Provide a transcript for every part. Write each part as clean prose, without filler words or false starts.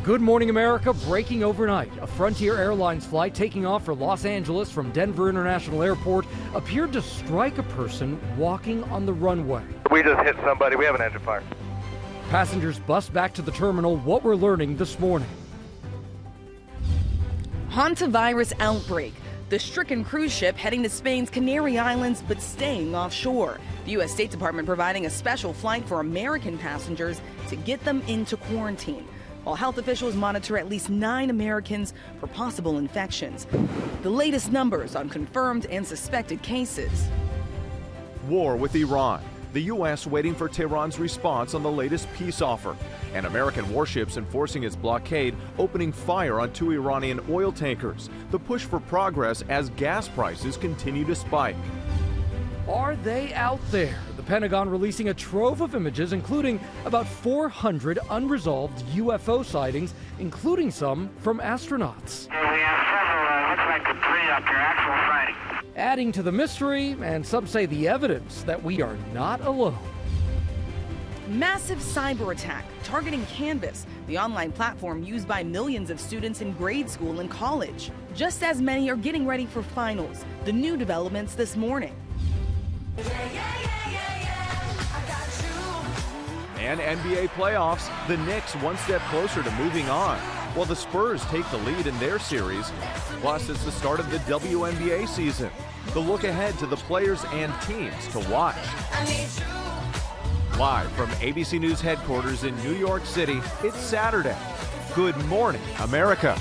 Good morning, America. Breaking overnight, a Frontier Airlines flight taking off for Los Angeles from Denver International Airport appeared to strike a person walking on the runway. We just hit somebody. We have an engine fire. Passengers bust back to the terminal. What we're learning this morning. Hantavirus outbreak. The stricken cruise ship heading to Spain's Canary Islands but staying offshore. The U.S. State Department providing a special flight for American passengers to get them into quarantine, while health officials monitor at least 9 Americans for possible infections. The latest numbers on confirmed and suspected cases. War with Iran. The U.S. waiting for Tehran's response on the latest peace offer. And American warships enforcing its blockade, opening fire on 2 Iranian oil tankers. The push for progress as gas prices continue to spike. Are they out there? The Pentagon releasing a trove of images, including about 400 unresolved UFO sightings, including some from astronauts. We have several, looks like 3 up here, actual sightings. Adding to the mystery, and some say the evidence, that we are not alone. Massive cyber attack targeting Canvas, the online platform used by millions of students in grade school and college. Just as many are getting ready for finals. The new developments this morning. And NBA playoffs, the Knicks one step closer to moving on, while the Spurs take the lead in their series. Plus, it's the start of the WNBA season. The look ahead to the players and teams to watch. Live from ABC News headquarters in New York City, it's Saturday. Good morning, America.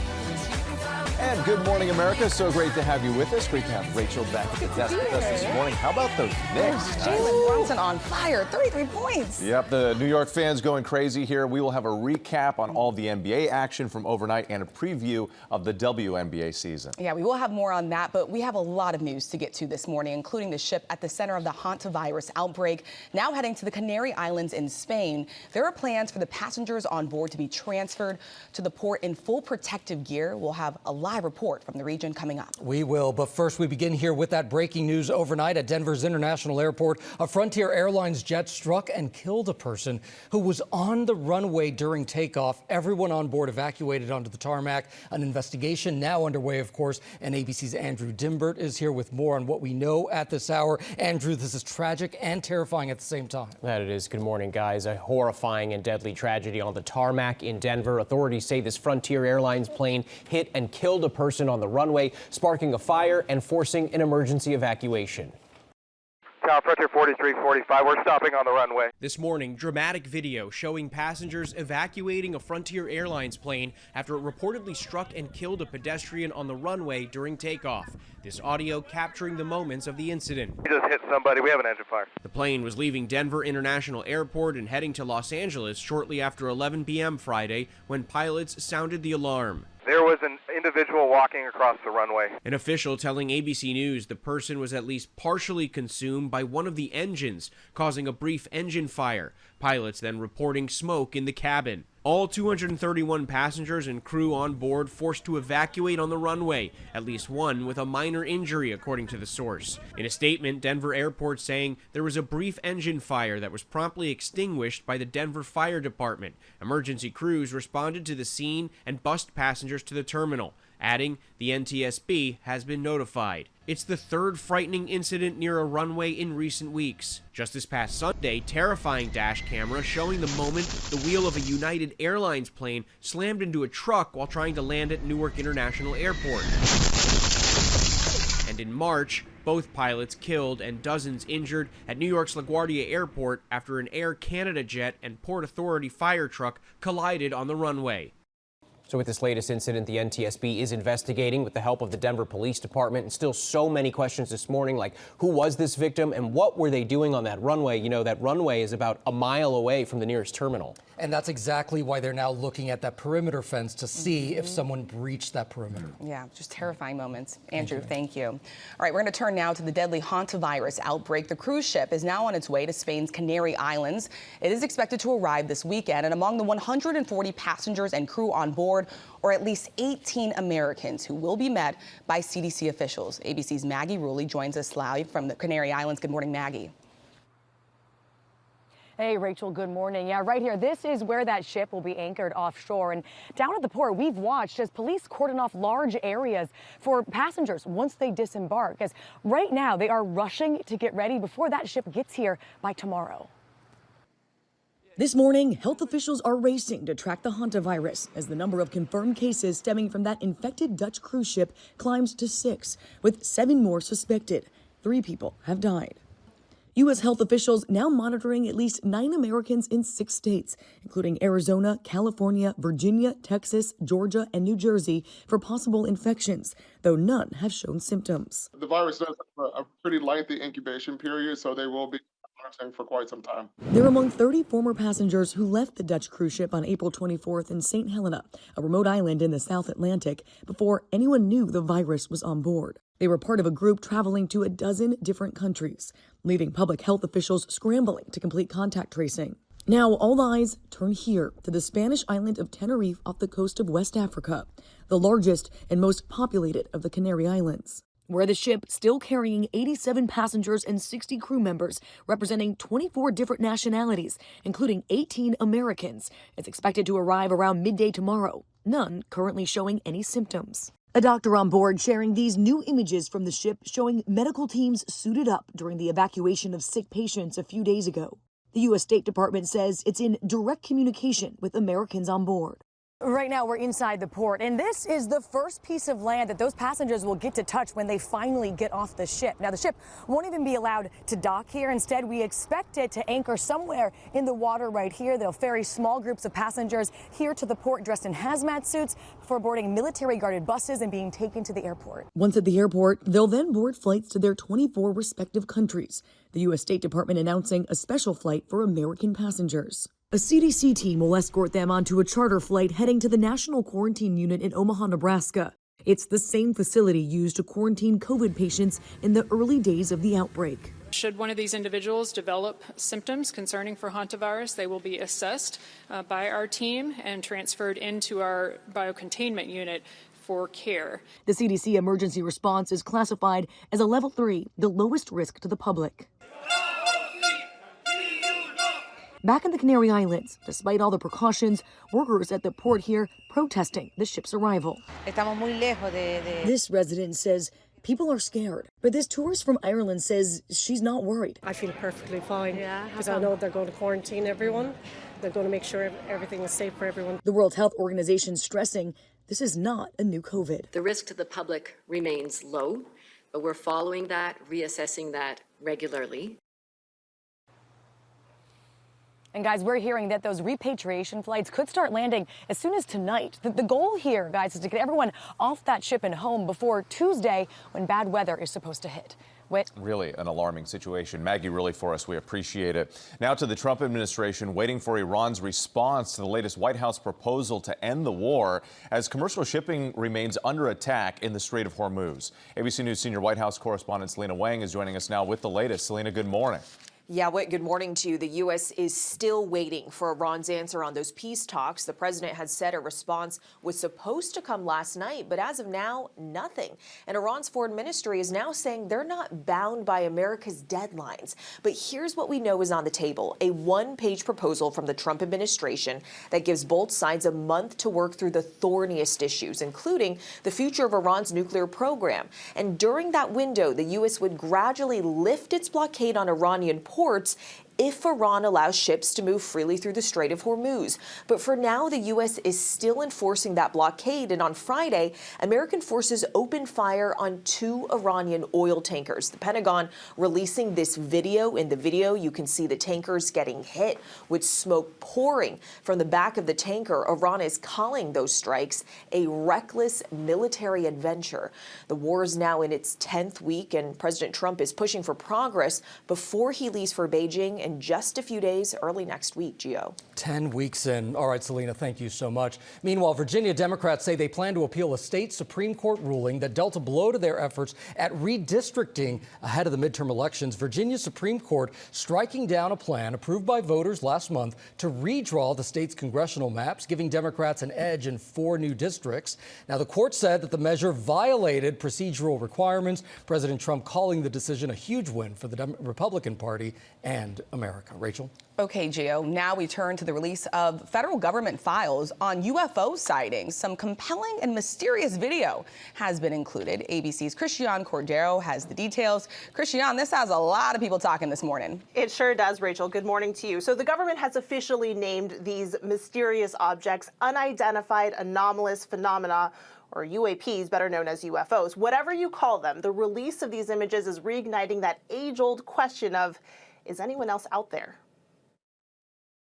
And good morning, America. So great to have you with us. Great to have Rachel back at the desk with us this morning. How about those Knicks? Jalen Brunson on fire, 33 points. Yep, the New York fans going crazy here. We will have a recap on all the NBA action from overnight and a preview of the WNBA season. Yeah, we will have more on that, but we have a lot of news to get to this morning, including the ship at the center of the hantavirus outbreak, now heading to the Canary Islands in Spain. There are plans for the passengers on board to be transferred to the port in full protective gear. We'll have a live report from the region coming up. We will, but first we begin here with that breaking news overnight at Denver's International Airport. A Frontier Airlines jet struck and killed a person who was on the runway during takeoff. Everyone on board evacuated onto the tarmac. An investigation now underway, of course, and ABC's Andrew Dimbert is here with more on what we know at this hour. Andrew, this is tragic and terrifying at the same time. That it is. Good morning, guys. A horrifying and deadly tragedy on the tarmac in Denver. Authorities say this Frontier Airlines plane hit and killed a person on the runway, sparking a fire and forcing an emergency evacuation. Tower Frontier 4345, we're stopping on the runway. This morning, dramatic video showing passengers evacuating a Frontier Airlines plane after it reportedly struck and killed a pedestrian on the runway during takeoff. This audio capturing the moments of the incident. We just hit somebody. We have an engine fire. The plane was leaving Denver International Airport and heading to Los Angeles shortly after 11 p.m. Friday when pilots sounded the alarm. There was an individual walking across the runway. An official telling ABC News the person was at least partially consumed by one of the engines, causing a brief engine fire. Pilots then reporting smoke in the cabin. All 231 passengers and crew on board forced to evacuate on the runway, at least one with a minor injury, according to the source. In a statement, Denver Airport saying there was a brief engine fire that was promptly extinguished by the Denver Fire Department. Emergency crews responded to the scene and bused passengers to the terminal, adding the NTSB has been notified. It's the third frightening incident near a runway in recent weeks. Just this past Sunday, terrifying dash camera showing the moment the wheel of a United Airlines plane slammed into a truck while trying to land at Newark International Airport. And in March, both pilots killed and dozens injured at New York's LaGuardia Airport after an Air Canada jet and Port Authority fire truck collided on the runway. So with this latest incident, the NTSB is investigating with the help of the Denver Police Department, and still so many questions this morning, like who was this victim and what were they doing on that runway? You know, that runway is about a mile away from the nearest terminal. And that's exactly why they're now looking at that perimeter fence to see if someone breached that perimeter. Yeah, just terrifying moments. Andrew, thank you. All right, we're going to turn now to the deadly hantavirus outbreak. The cruise ship is now on its way to Spain's Canary Islands. It is expected to arrive this weekend, and among the 140 passengers and crew on board are at least 18 Americans who will be met by CDC officials. ABC's Maggie Rulli joins us live from the Canary Islands. Good morning, Maggie. Hey, Rachel, good morning. Yeah, right here. This is where that ship will be anchored offshore. And down at the port, we've watched as police cordon off large areas for passengers once they disembark. As right now, they are rushing to get ready before that ship gets here by tomorrow. This morning, health officials are racing to track the hantavirus as the number of confirmed cases stemming from that infected Dutch cruise ship climbs to 6, with 7 more suspected. 3 people have died. U.S. health officials now monitoring at least 9 Americans in 6 states, including Arizona, California, Virginia, Texas, Georgia, and New Jersey for possible infections, though none have shown symptoms. The virus does have a pretty lengthy incubation period, so they will be monitoring for quite some time. They're among 30 former passengers who left the Dutch cruise ship on April 24th in St. Helena, a remote island in the South Atlantic, before anyone knew the virus was on board. They were part of a group traveling to a dozen different countries, leaving public health officials scrambling to complete contact tracing. Now, all eyes turn here to the Spanish island of Tenerife off the coast of West Africa, the largest and most populated of the Canary Islands, where the ship, still carrying 87 passengers and 60 crew members, representing 24 different nationalities, including 18 Americans, is expected to arrive around midday tomorrow, none currently showing any symptoms. A doctor on board sharing these new images from the ship showing medical teams suited up during the evacuation of sick patients a few days ago. The U.S. State Department says it's in direct communication with Americans on board. Right now, we're inside the port, and this is the first piece of land that those passengers will get to touch when they finally get off the ship. Now, the ship won't even be allowed to dock here. Instead, we expect it to anchor somewhere in the water right here. They'll ferry small groups of passengers here to the port dressed in hazmat suits before boarding military-guarded buses and being taken to the airport. Once at the airport, they'll then board flights to their 24 respective countries. The U.S. State Department announcing a special flight for American passengers. A CDC team will escort them onto a charter flight heading to the National Quarantine Unit in Omaha, Nebraska. It's the same facility used to quarantine COVID patients in the early days of the outbreak. Should one of these individuals develop symptoms concerning for hantavirus, they will be assessed by our team and transferred into our biocontainment unit for care. The CDC emergency response is classified as a level 3, the lowest risk to the public. Back in the Canary Islands, despite all the precautions, workers at the port here protesting the ship's arrival. This resident says people are scared, but this tourist from Ireland says she's not worried. I feel perfectly fine because I know they're going to quarantine everyone. They're going to make sure everything is safe for everyone. The World Health Organization stressing this is not a new COVID. The risk to the public remains low, but we're following that, reassessing that regularly. And guys, we're hearing that those repatriation flights could start landing as soon as tonight. The goal here, guys, is to get everyone off that ship and home before Tuesday when bad weather is supposed to hit. Really an alarming situation. Maggie, really for us, we appreciate it. Now to the Trump administration waiting for Iran's response to the latest White House proposal to end the war as commercial shipping remains under attack in the Strait of Hormuz. ABC News senior White House correspondent Selena Wang is joining us now with the latest. Selena, good morning. Yeah, Whit, good morning to you. The U.S. is still waiting for Iran's answer on those peace talks. The president had said a response was supposed to come last night, but as of now, nothing. And Iran's foreign ministry is now saying they're not bound by America's deadlines. But here's what we know is on the table, a one-page proposal from the Trump administration that gives both sides a month to work through the thorniest issues, including the future of Iran's nuclear program. And during that window, the U.S. would gradually lift its blockade on Iranian ports if Iran allows ships to move freely through the Strait of Hormuz. But for now, the U.S. is still enforcing that blockade. And on Friday, American forces opened fire on 2 Iranian oil tankers. The Pentagon releasing this video. In the video, you can see the tankers getting hit with smoke pouring from the back of the tanker. Iran is calling those strikes a reckless military adventure. The war is now in its 10th week, and President Trump is pushing for progress before he leaves for Beijing in just a few days, early next week, Gio. 10 weeks in. All right, Selena, thank you so much. Meanwhile, Virginia Democrats say they plan to appeal a state Supreme Court ruling that dealt a blow to their efforts at redistricting ahead of the midterm elections. Virginia Supreme Court striking down a plan approved by voters last month to redraw the state's congressional maps, giving Democrats an edge in 4 new districts. Now, the court said that the measure violated procedural requirements. President Trump calling the decision a huge win for the Republican Party and America. Rachel? Okay, Gio, now we turn to the release of federal government files on UFO sightings. Some compelling and mysterious video has been included. ABC's Christiane Cordero has the details. Christiane, this has a lot of people talking this morning. It sure does, Rachel. Good morning to you. So the government has officially named these mysterious objects unidentified anomalous phenomena, or UAPs, better known as UFOs. Whatever you call them, the release of these images is reigniting that age-old question of, is anyone else out there?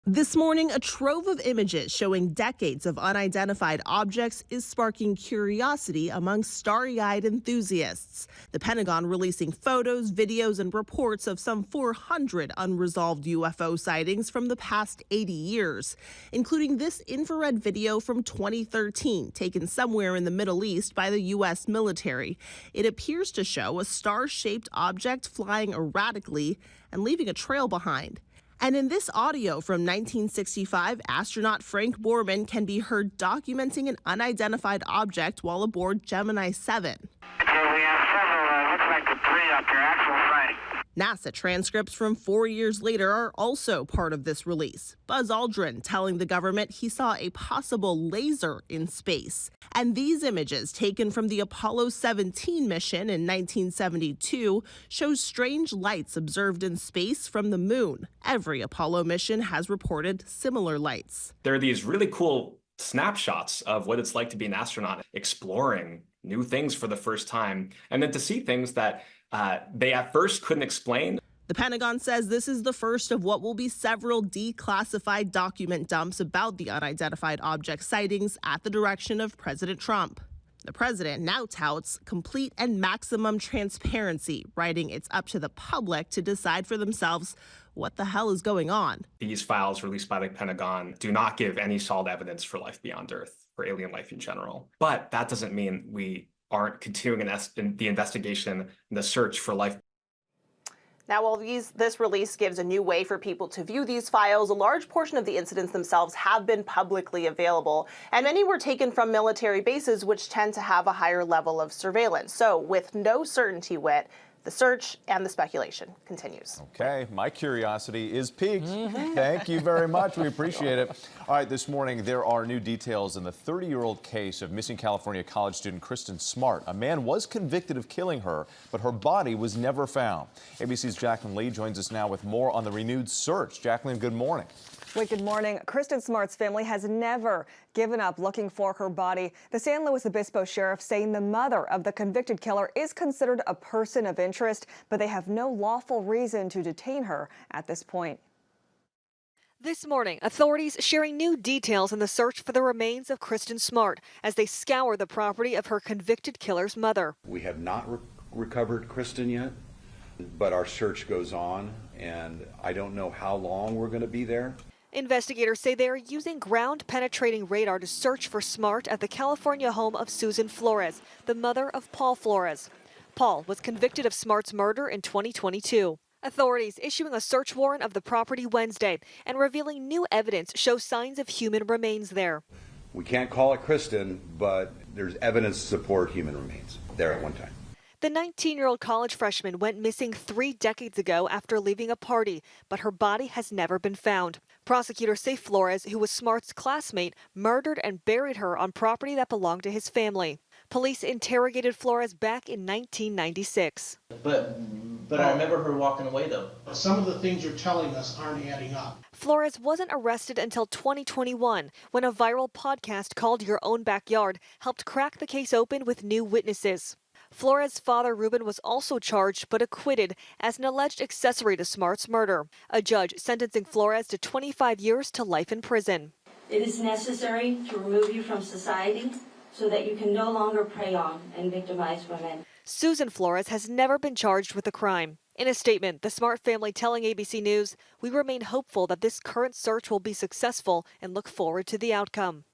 This morning, a trove of images showing decades of unidentified objects is sparking curiosity among starry-eyed enthusiasts. The Pentagon releasing photos, videos, and reports of some 400 unresolved UFO sightings from the past 80 years, including this infrared video from 2013, taken somewhere in the Middle East by the U.S. military. It appears to show a star-shaped object flying erratically and leaving a trail behind. And in this audio from 1965, astronaut Frank Borman can be heard documenting an unidentified object while aboard Gemini 7. Okay, we have several, looks like debris up here, actual sighting. NASA transcripts from 4 years later are also part of this release. Buzz Aldrin telling the government he saw a possible laser in space. And these images taken from the Apollo 17 mission in 1972 show strange lights observed in space from the moon. Every Apollo mission has reported similar lights. There are these really cool snapshots of what it's like to be an astronaut, exploring new things for the first time, and then to see things that they at first couldn't explain. The Pentagon says this is the first of what will be several declassified document dumps about the unidentified object sightings at the direction of President Trump. The president now touts complete and maximum transparency, writing it's up to the public to decide for themselves what the hell is going on. These files released by the Pentagon do not give any solid evidence for life beyond Earth, for alien life in general. But that doesn't mean we aren't continuing the investigation and the search for life. Now, while this release gives a new way for people to view these files, a large portion of the incidents themselves have been publicly available, and many were taken from military bases, which tend to have a higher level of surveillance. So, with no certainty yet, the search and the speculation continues. Okay, my curiosity is piqued. Thank you very much. We appreciate it. All right, this morning there are new details in the 30-year-old case of missing California college student Kristen Smart. A man was convicted of killing her, but her body was never found. ABC's Jacqueline Lee joins us now with more on the renewed search. Jacqueline, good morning. Wait, good morning. Kristen Smart's family has never given up looking for her body. The San Luis Obispo sheriff saying the mother of the convicted killer is considered a person of interest, but they have no lawful reason to detain her at this point. This morning, authorities sharing new details in the search for the remains of Kristen Smart as they scour the property of her convicted killer's mother. We have not recovered Kristen yet, but our search goes on, and I don't know how long we're going to be there. Investigators say they are using ground-penetrating radar to search for Smart at the California home of Susan Flores, the mother of Paul Flores. Paul was convicted of Smart's murder in 2022. Authorities issuing a search warrant of the property Wednesday and revealing new evidence shows signs of human remains there. We can't call it Kristen, but there's evidence to support human remains there at one time. The 19-year-old college freshman went missing 3 decades ago after leaving a party, but her body has never been found. Prosecutors say Flores, who was Smart's classmate, murdered and buried her on property that belonged to his family. Police interrogated Flores back in 1996. But I remember her walking away, though. Some of the things you're telling us aren't adding up. Flores wasn't arrested until 2021, when a viral podcast called Your Own Backyard helped crack the case open with new witnesses. Flores' father, Ruben, was also charged but acquitted as an alleged accessory to Smart's murder. A judge sentencing Flores to 25 years to life in prison. It is necessary to remove you from society so that you can no longer prey on and victimize women. Susan Flores has never been charged with the crime. In a statement, the Smart family telling ABC News, "We remain hopeful that this current search will be successful and look forward to the outcome."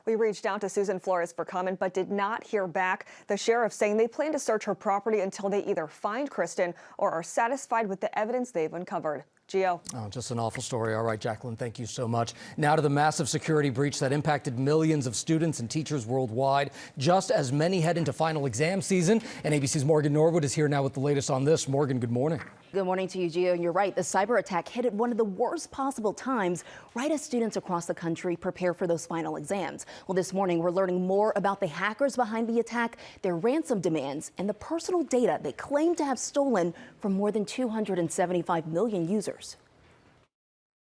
We reached out to Susan Flores for comment, but did not hear back. The sheriff saying they plan to search her property until they either find Kristen or are satisfied with the evidence they've uncovered. Gio. Oh, just an awful story. All right, Jacqueline, thank you so much. Now to the massive security breach that impacted millions of students and teachers worldwide, just as many head into final exam season. And ABC's Morgan Norwood is here now with the latest on this. Morgan, good morning. Good morning to you, Gio. You're right. The cyber attack hit at one of the worst possible times, right as students across the country prepare for those final exams. Well, this morning, we're learning more about the hackers behind the attack, their ransom demands, and the personal data they claim to have stolen from more than 275 million users.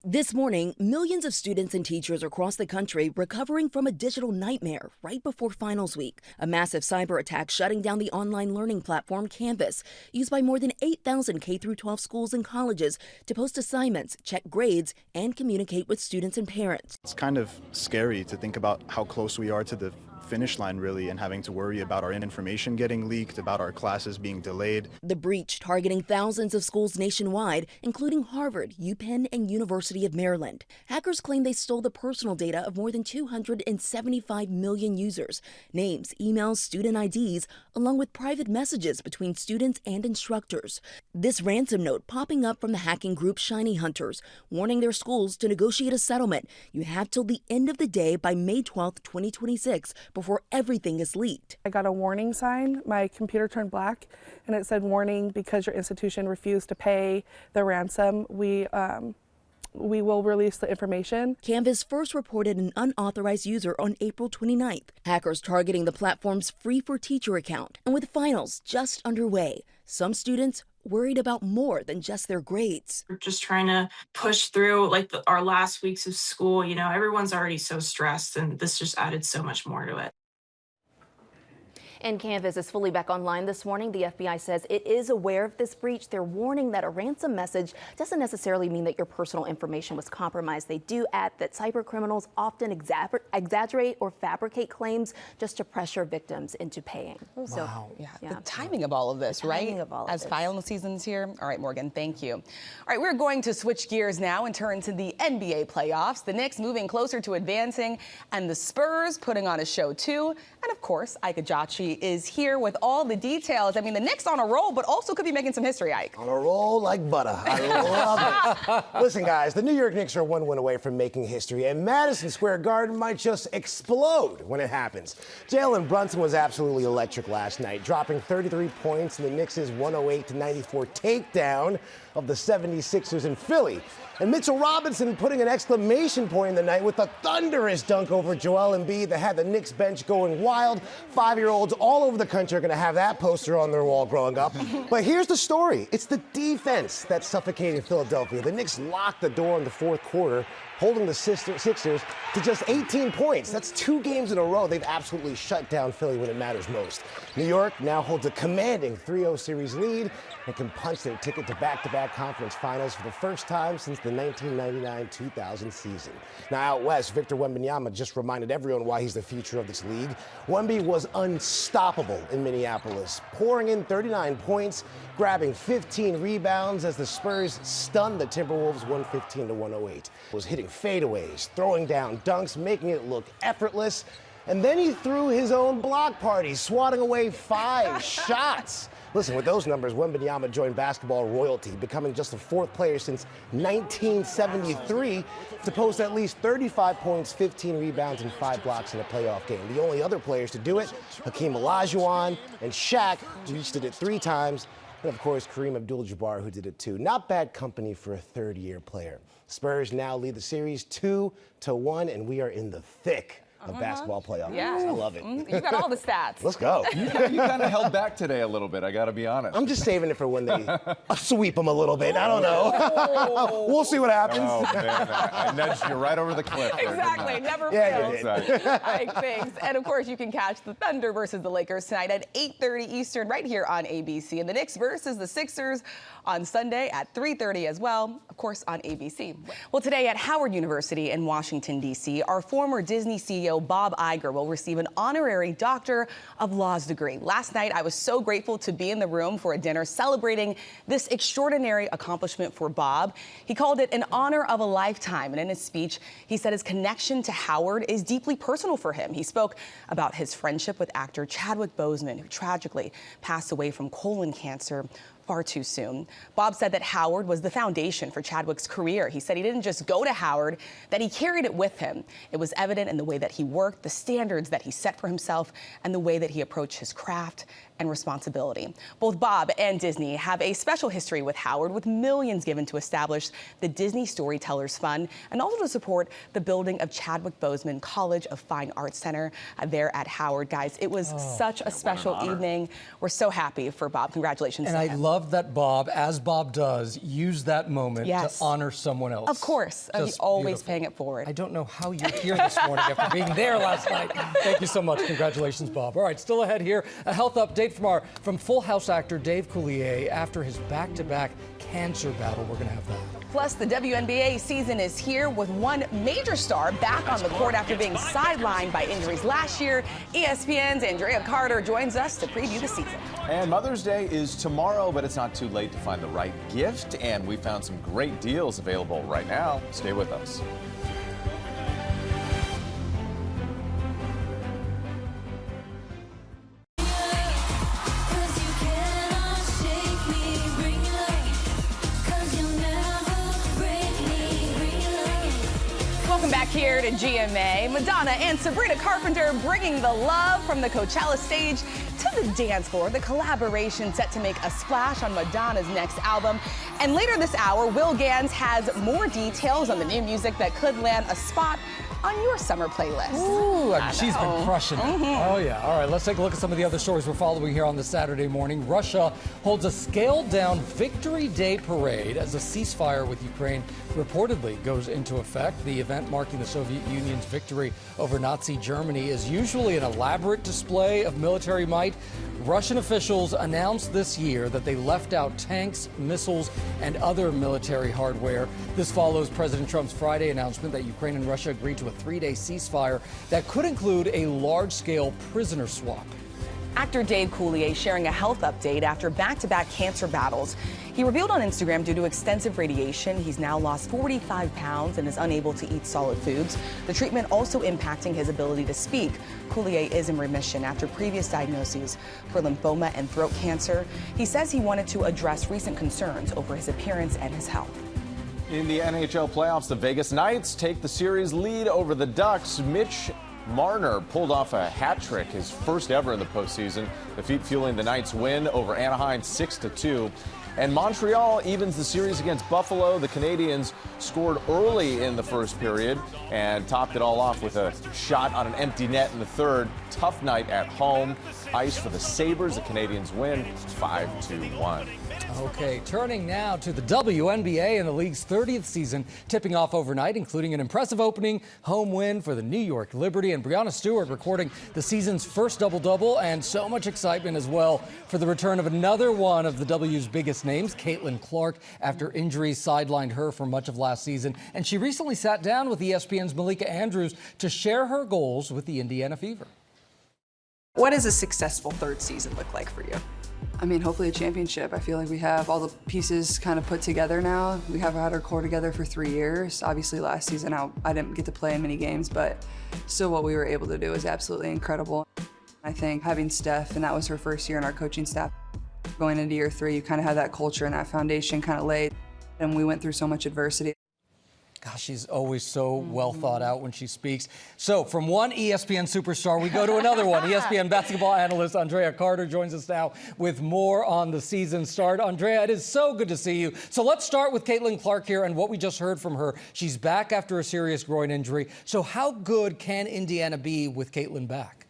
This morning, millions of students and teachers across the country recovering from a digital nightmare right before finals week. A massive cyber attack shutting down the online learning platform Canvas, used by more than 8,000 K-12 schools and colleges to post assignments, check grades, and communicate with students and parents. It's kind of scary to think about how close we are to the finish line, really, and having to worry about our information getting leaked, about our classes being delayed. The breach targeting thousands of schools nationwide, including Harvard, UPenn, and University of Maryland. Hackers claim they stole the personal data of more than 275 million users, names, emails, student IDs, along with private messages between students and instructors. This ransom note popping up from the hacking group Shiny Hunters, warning their schools to negotiate a settlement. You have till the end of the day by May 12th, 2026, before everything is leaked. I got a warning sign. My computer turned black and it said, "Warning, because your institution refused to pay the ransom, we will release the information." Canvas first reported an unauthorized user on April 29th. Hackers targeting the platform's Free for Teacher account. And with finals just underway, some students worried about more than just their grades. We're just trying to push through our last weeks of school. You know, everyone's already so stressed, and this just added so much more to it. And Canvas is fully back online this morning. The FBI says it is aware of this breach. They're warning that a ransom message doesn't necessarily mean that your personal information was compromised. They do add that cyber criminals often exaggerate or fabricate claims just to pressure victims into paying. Wow. So, yeah. The timing of all of this, right? As final season's here. All right, Morgan, thank you. All right, we're going to switch gears now and turn to the NBA playoffs. The Knicks moving closer to advancing, and the Spurs putting on a show too. And of course, Ike Ajachi is here with all the details. I mean, the Knicks on a roll, but also could be making some history, Ike. On a roll like butter. I love it. Listen, guys, the New York Knicks are one win away from making history, and Madison Square Garden might just explode when it happens. Jalen Brunson was absolutely electric last night, dropping 33 points in the Knicks' 108-94 takedown of the 76ers in Philly. And Mitchell Robinson putting an exclamation point in the night with a thunderous dunk over Joel Embiid that had the Knicks bench going wild. 5-year-olds all over the country are going to have that poster on their wall growing up. But here's the story. It's the defense that suffocated Philadelphia. The Knicks locked the door in the fourth quarter, holding the Sixers to just 18 points. That's 2 games in a row. They've absolutely shut down Philly when it matters most. New York now holds a commanding 3-0 series lead and can punch their ticket to back-to-back conference finals for the first time since the 1999-2000 season. Now out west, Victor Wembanyama just reminded everyone why he's the future of this league. Wemby was unstoppable in Minneapolis, pouring in 39 points, grabbing 15 rebounds as the Spurs stunned the Timberwolves 115-108. Was hitting fadeaways, throwing down dunks, making it look effortless. And then he threw his own block party, swatting away 5 shots. Listen, with those numbers, Wembanyama joined basketball royalty, becoming just the 4th player since 1973 to post at least 35 points, 15 rebounds, and 5 blocks in a playoff game. The only other players to do it, Hakeem Olajuwon and Shaq, each did it 3 times. And of course, Kareem Abdul-Jabbar, who did it too. Not bad company for a third-year player. Spurs now lead the series 2-1, and we are in the thick of basketball playoffs. Yeah. I love it. You got all the stats. Let's go. You kind of held back today a little bit, I got to be honest. I'm just saving it for when they sweep them a little bit. I don't know. We'll see what happens. Oh, man, I nudged you right over the cliff. Exactly. Never fails. fails. All right, thanks. And of course, you can catch the Thunder versus the Lakers tonight at 8:30 Eastern right here on ABC. And the Knicks versus the Sixers on Sunday at 3:30 as well, of course, on ABC. Well, today at Howard University in Washington, D.C., our former Disney CEO Bob Iger will receive an honorary Doctor of Laws degree. Last night, I was so grateful to be in the room for a dinner celebrating this extraordinary accomplishment for Bob. He called it an honor of a lifetime. And in his speech, he said his connection to Howard is deeply personal for him. He spoke about his friendship with actor Chadwick Boseman, who tragically passed away from colon cancer far too soon. Bob said that Howard was the foundation for Chadwick's career. He said he didn't just go to Howard, that he carried it with him. It was evident in the way that he worked, the standards that he set for himself, and the way that he approached his craft and responsibility. Both Bob and Disney have a special history with Howard, with millions given to establish the Disney Storytellers Fund and also to support the building of Chadwick Boseman College of Fine Arts Center there at Howard. Guys, it was such a special evening. We're so happy for Bob. Congratulations and to I him. love that Bob, as Bob does, used that moment to honor someone else. Of course. He's always paying it forward. I don't know how you're here this morning after being there last night. Thank you so much. Congratulations, Bob. All right, still ahead here, a health update from Full House actor Dave Coulier after his back-to-back cancer battle. We're going to have that. Plus, the WNBA season is here with one major star back on the court after being sidelined by injuries last year. ESPN's Andrea Carter joins us to preview the season. And Mother's Day is tomorrow, but it's not too late to find the right gift. And we found some great deals available right now. Stay with us. Welcome back here to GMA. Madonna and Sabrina Carpenter bringing the love from the Coachella stage to the dance floor. The collaboration set to make a splash on Madonna's next album. And later this hour, Will Gans has more details on the new music that could land a spot on your summer playlist. Ooh, she's been crushing it. Oh, yeah. All right, let's take a look at some of the other stories we're following here on this Saturday morning. Russia holds a scaled-down Victory Day parade as a ceasefire with Ukraine reportedly goes into effect. The event marking the Soviet Union's victory over Nazi Germany is usually an elaborate display of military might. Russian officials announced this year that they left out tanks, missiles, and other military hardware. This follows President Trump's Friday announcement that Ukraine and Russia agreed to a 3-day ceasefire that could include a large-scale prisoner swap. Actor Dave Coulier sharing a health update after back-to-back cancer battles. He revealed on Instagram due to extensive radiation, he's now lost 45 pounds and is unable to eat solid foods. The treatment also impacting his ability to speak. Coulier is in remission after previous diagnoses for lymphoma and throat cancer. He says he wanted to address recent concerns over his appearance and his health. In the NHL playoffs, the Vegas Knights take the series lead over the Ducks. Mitch Marner pulled off a hat trick, his first ever in the postseason. The feat fueling the Knights' win over Anaheim 6-2. And Montreal evens the series against Buffalo. The Canadiens scored early in the first period and topped it all off with a shot on an empty net in the third. Tough night at home. Ice for the Sabres. The Canadiens win 5-1. Okay, turning now to the WNBA and the league's 30th season, tipping off overnight, including an impressive opening home win for the New York Liberty, and Breanna Stewart recording the season's first double-double, and so much excitement as well for the return of another one of the W's biggest names, Caitlin Clark, after injuries sidelined her for much of last season. And she recently sat down with ESPN's Malika Andrews to share her goals with the Indiana Fever. What does a successful third season look like for you? I mean, hopefully a championship. I feel like we have all the pieces kind of put together now. We have had our core together for 3 years. Obviously last season I didn't get to play in many games, but still what we were able to do is absolutely incredible. I think having Steph, and that was her first year in our coaching staff, going into year 3, you kind of have that culture and that foundation kind of laid, and we went through so much adversity. Gosh, she's always so well thought out when she speaks. So from one ESPN superstar, we go to another one. ESPN basketball analyst Andrea Carter joins us now with more on the season start. Andrea, it is so good to see you. So let's start with Caitlin Clark here and what we just heard from her. She's back after a serious groin injury. So how good can Indiana be with Caitlin back?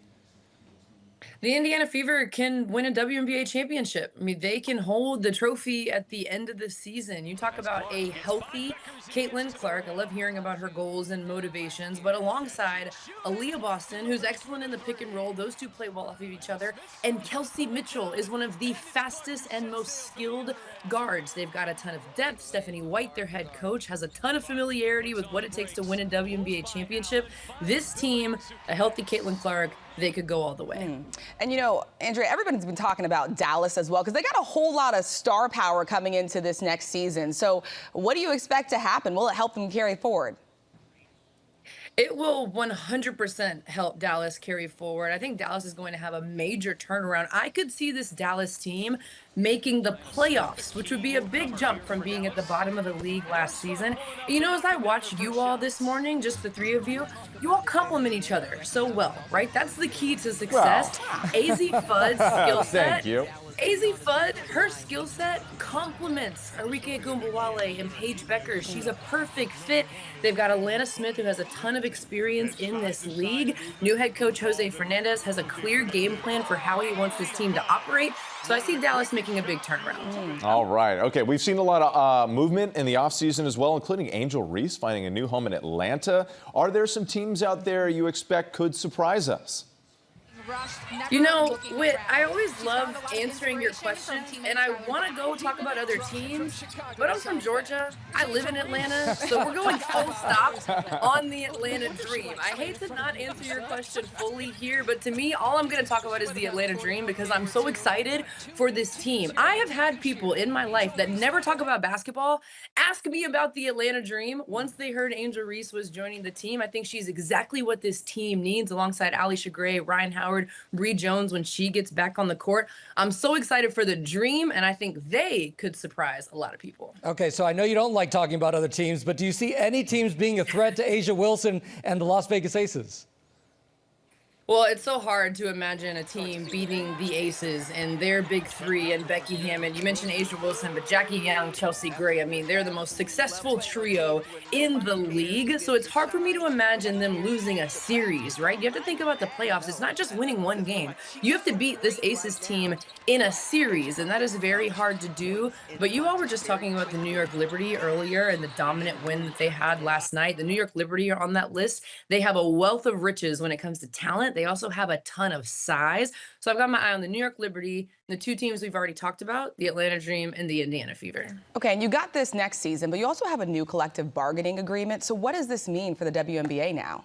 The Indiana Fever can win a WNBA championship. I mean, they can hold the trophy at the end of the season. You talk about a healthy Caitlin Clark. I love hearing about her goals and motivations, but alongside Aaliyah Boston, who's excellent in the pick and roll. Those two play well off of each other. And Kelsey Mitchell is one of the fastest and most skilled guards. They've got a ton of depth. Stephanie White, their head coach, has a ton of familiarity with what it takes to win a WNBA championship. This team, a healthy Caitlin Clark, they could go all the way. And you know, Andrea, everybody's been talking about Dallas as well because they got a whole lot of star power coming into this next season. So what do you expect to happen? Will it help them carry forward? It will 100% help Dallas carry forward. I think Dallas is going to have a major turnaround. I could see this Dallas team making the playoffs, which would be a big jump from being at the bottom of the league last season. You know, as I watched you all this morning, just the three of you all complement each other so well, right? That's the key to success. AZ Fudd's skill set. Thank you. AZ Fudd, her skill set complements Arike Gumbawale and Paige Becker. She's a perfect fit. They've got Alana Smith, who has a ton of experience in this league. New head coach Jose Fernandez has a clear game plan for how he wants his team to operate. So I see Dallas making a big turnaround. All right. Okay, we've seen a lot of movement in the offseason as well, including Angel Reese finding a new home in Atlanta. Are there some teams out there you expect could surprise us? You know, Whit, I always love answering your questions, and I want to go talk about other teams, but I'm from Georgia. I live in Atlanta, so we're going full stop on the Atlanta Dream. I hate to not answer your question fully here, but to me, all I'm going to talk about is the Atlanta Dream because I'm so excited for this team. I have had people in my life that never talk about basketball ask me about the Atlanta Dream once they heard Angel Reese was joining the team. I think she's exactly what this team needs alongside Alisha Gray, Ryan Howard, Bree Jones when she gets back on the court. I'm so excited for the Dream, and I think they could surprise a lot of people. Okay, so I know you don't like talking about other teams, but do you see any teams being a threat to Asia Wilson and the Las Vegas Aces? Well, it's so hard to imagine a team beating the Aces and their big three and Becky Hammond. You mentioned Asia Wilson, but Jackie Young, Chelsea Gray. I mean, they're the most successful trio in the league. So it's hard for me to imagine them losing a series, right? You have to think about the playoffs. It's not just winning one game. You have to beat this Aces team in a series, and that is very hard to do. But you all were just talking about the New York Liberty earlier and the dominant win that they had last night. The New York Liberty are on that list. They have a wealth of riches when it comes to talent. They also have a ton of size. So I've got my eye on the New York Liberty, the two teams we've already talked about, the Atlanta Dream and the Indiana Fever. Okay, and you got this next season, but you also have a new collective bargaining agreement. So what does this mean for the WNBA now?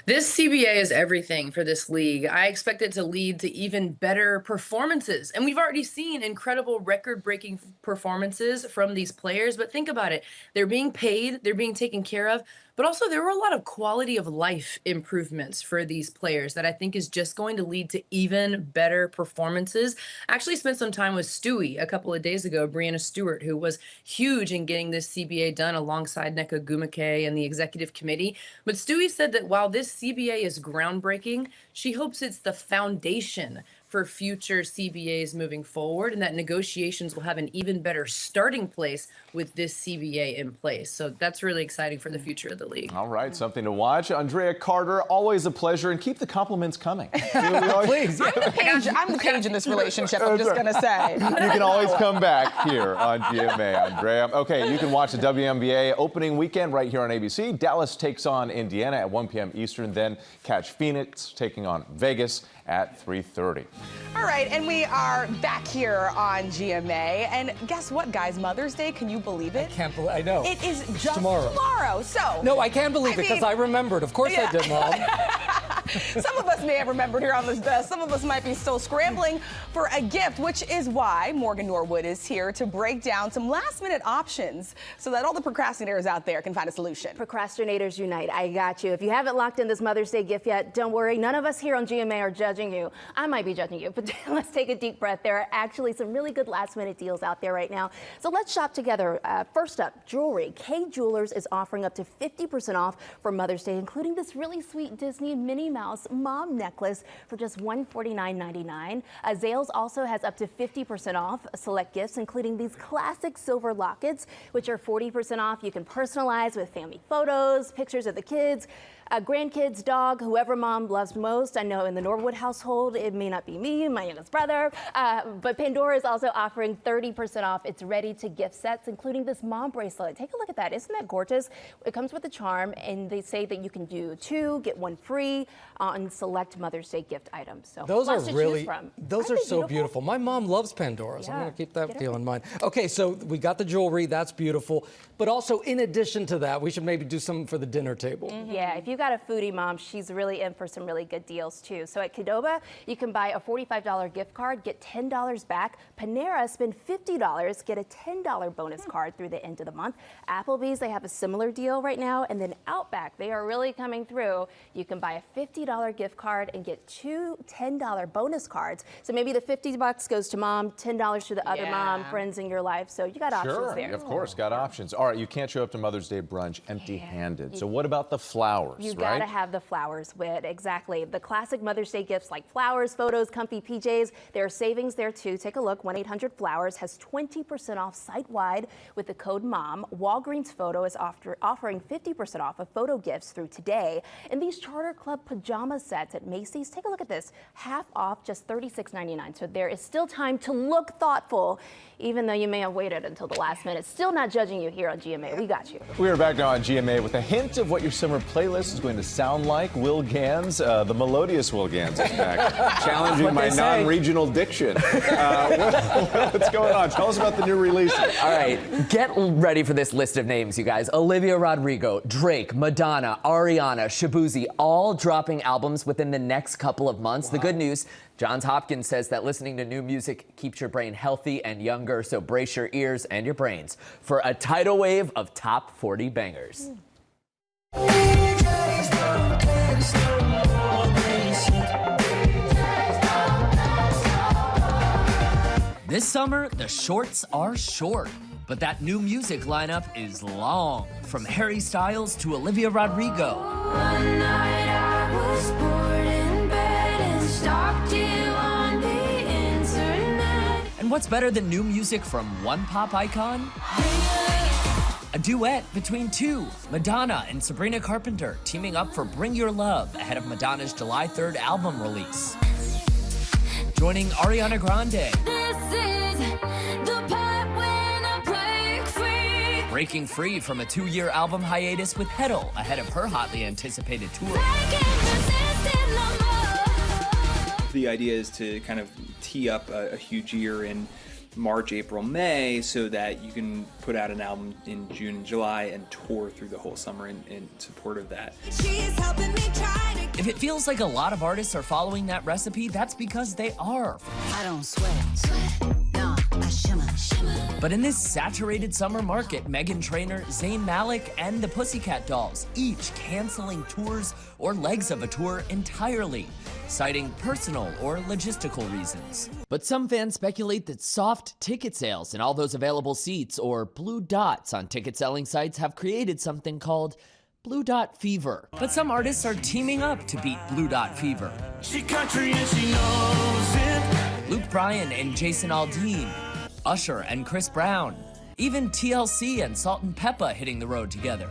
This CBA is everything for this league. I expect it to lead to even better performances. And we've already seen incredible record-breaking performances from these players. But think about it. They're being paid. They're being taken care of. But also, there were a lot of quality of life improvements for these players that I think is just going to lead to even better performances. I actually spent some time with Stewie a couple of days ago, Brianna Stewart, who was huge in getting this CBA done alongside Nneka Ogwumike and the executive committee. But Stewie said that while this CBA is groundbreaking, she hopes it's the foundation for future CBAs moving forward, and that negotiations will have an even better starting place with this CBA in place. So that's really exciting for the future of the league. All right, something to watch. Andrea Carter, always a pleasure, and keep the compliments coming. Please. I'm the page in this relationship, I'm just going to say. You can always come back here on GMA, Andrea. Okay, you can watch the WNBA opening weekend right here on ABC. Dallas takes on Indiana at 1 p.m. Eastern, then catch Phoenix taking on Vegas at 3:30. All right, and we are back here on GMA. And guess what, guys? Mother's Day, can you believe it? I can't believe, I know. It is just tomorrow. So. No, I can't believe it because I remembered. Of course I did, Mom. Some of us may have remembered here on this desk. Some of us might be still scrambling for a gift, which is why Morgan Norwood is here to break down some last-minute options so that all the procrastinators out there can find a solution. Procrastinators unite. I got you. If you haven't locked in this Mother's Day gift yet, don't worry. None of us here on GMA are judging you. I might be judging you, but let's take a deep breath. There are actually some really good last-minute deals out there right now. So let's shop together. First up, jewelry. Kay Jewelers is offering up to 50% off for Mother's Day, including this really sweet Disney Minnie Mouse mom necklace for just $149.99. Zales also has up to 50% off select gifts, including these classic silver lockets, which are 40% off. You can personalize with family photos, pictures of the kids, grandkids, dog, whoever mom loves most. I know in the Norwood household, it may not be me, my youngest brother, but Pandora is also offering 30% off its ready-to-gift sets, including this mom bracelet. Take a look at that. Isn't that gorgeous? It comes with a charm, and they say that you can do 2, get 1 free on select Mother's Day gift items. So those are really, those are so beautiful. My mom loves Pandora, so I'm going to keep that deal in mind. Okay, so we got the jewelry. That's beautiful. But also, in addition to that, we should maybe do something for the dinner table. Yeah, if you you got a foodie mom, she's really in for some really good deals too. So at Qdoba, you can buy a $45 gift card, get $10 back. Panera, spend $50, get a $10 bonus card through the end of the month. Applebee's, they have a similar deal right now. And then Outback, they are really coming through. You can buy a $50 gift card and get 2 $10 bonus cards. So maybe the $50 goes to mom, $10 to the other mom, friends in your life. So you got options there. Of course, got options. All right, you can't show up to Mother's Day brunch empty-handed. So what about the flowers, You right? gotta have the flowers with, exactly. The classic Mother's Day gifts like flowers, photos, comfy PJs. There are savings there too. Take a look. 1-800-FLOWERS has 20% off site-wide with the code MOM. Walgreens Photo is offering 50% off of photo gifts through today. And these Charter Club pajama sets at Macy's, take a look at this. Half off, just $36.99. So there is still time to look thoughtful, even though you may have waited until the last minute. Still not judging you here on GMA. We got you. We are back now on GMA with a hint of what your summer playlist is going to sound like. Will Gans, the melodious Will Gans is back, challenging my non-regional diction. What's going on? Tell us about the new releases. All right, get ready for this list of names, you guys. Olivia Rodrigo, Drake, Madonna, Ariana, Shabuzi, all dropping albums within the next couple of months. The good news, Johns Hopkins says that listening to new music keeps your brain healthy and younger, so brace your ears and your brains for a tidal wave of top 40 bangers. This summer, the shorts are short, but that new music lineup is long. From Harry Styles to Olivia Rodrigo. One night I was bored in bed and stalked you on the internet. And what's better than new music from one pop icon? A duet between two, Madonna and Sabrina Carpenter, teaming up for Bring Your Love ahead of Madonna's July 3rd album release. Joining Ariana Grande. This is the part when I break free. Breaking free from a 2-year album hiatus with Heddle ahead of her hotly anticipated tour. The idea is to kind of tee up a huge year in March, April, May, so that you can put out an album in June and July and tour through the whole summer in support of that. If it feels like a lot of artists are following that recipe, that's because they are. I don't sweat, no, I shimmer. But in this saturated summer market, Meghan Trainor, Zayn Malik, and the Pussycat Dolls, each canceling tours or legs of a tour entirely, citing personal or logistical reasons. But some fans speculate that soft ticket sales and all those available seats, or blue dots on ticket selling sites, have created something called Blue Dot Fever. But some artists are teaming up to beat Blue Dot Fever. She country and she knows it. Luke Bryan and Jason Aldean, Usher and Chris Brown, even TLC and Salt and Peppa hitting the road together.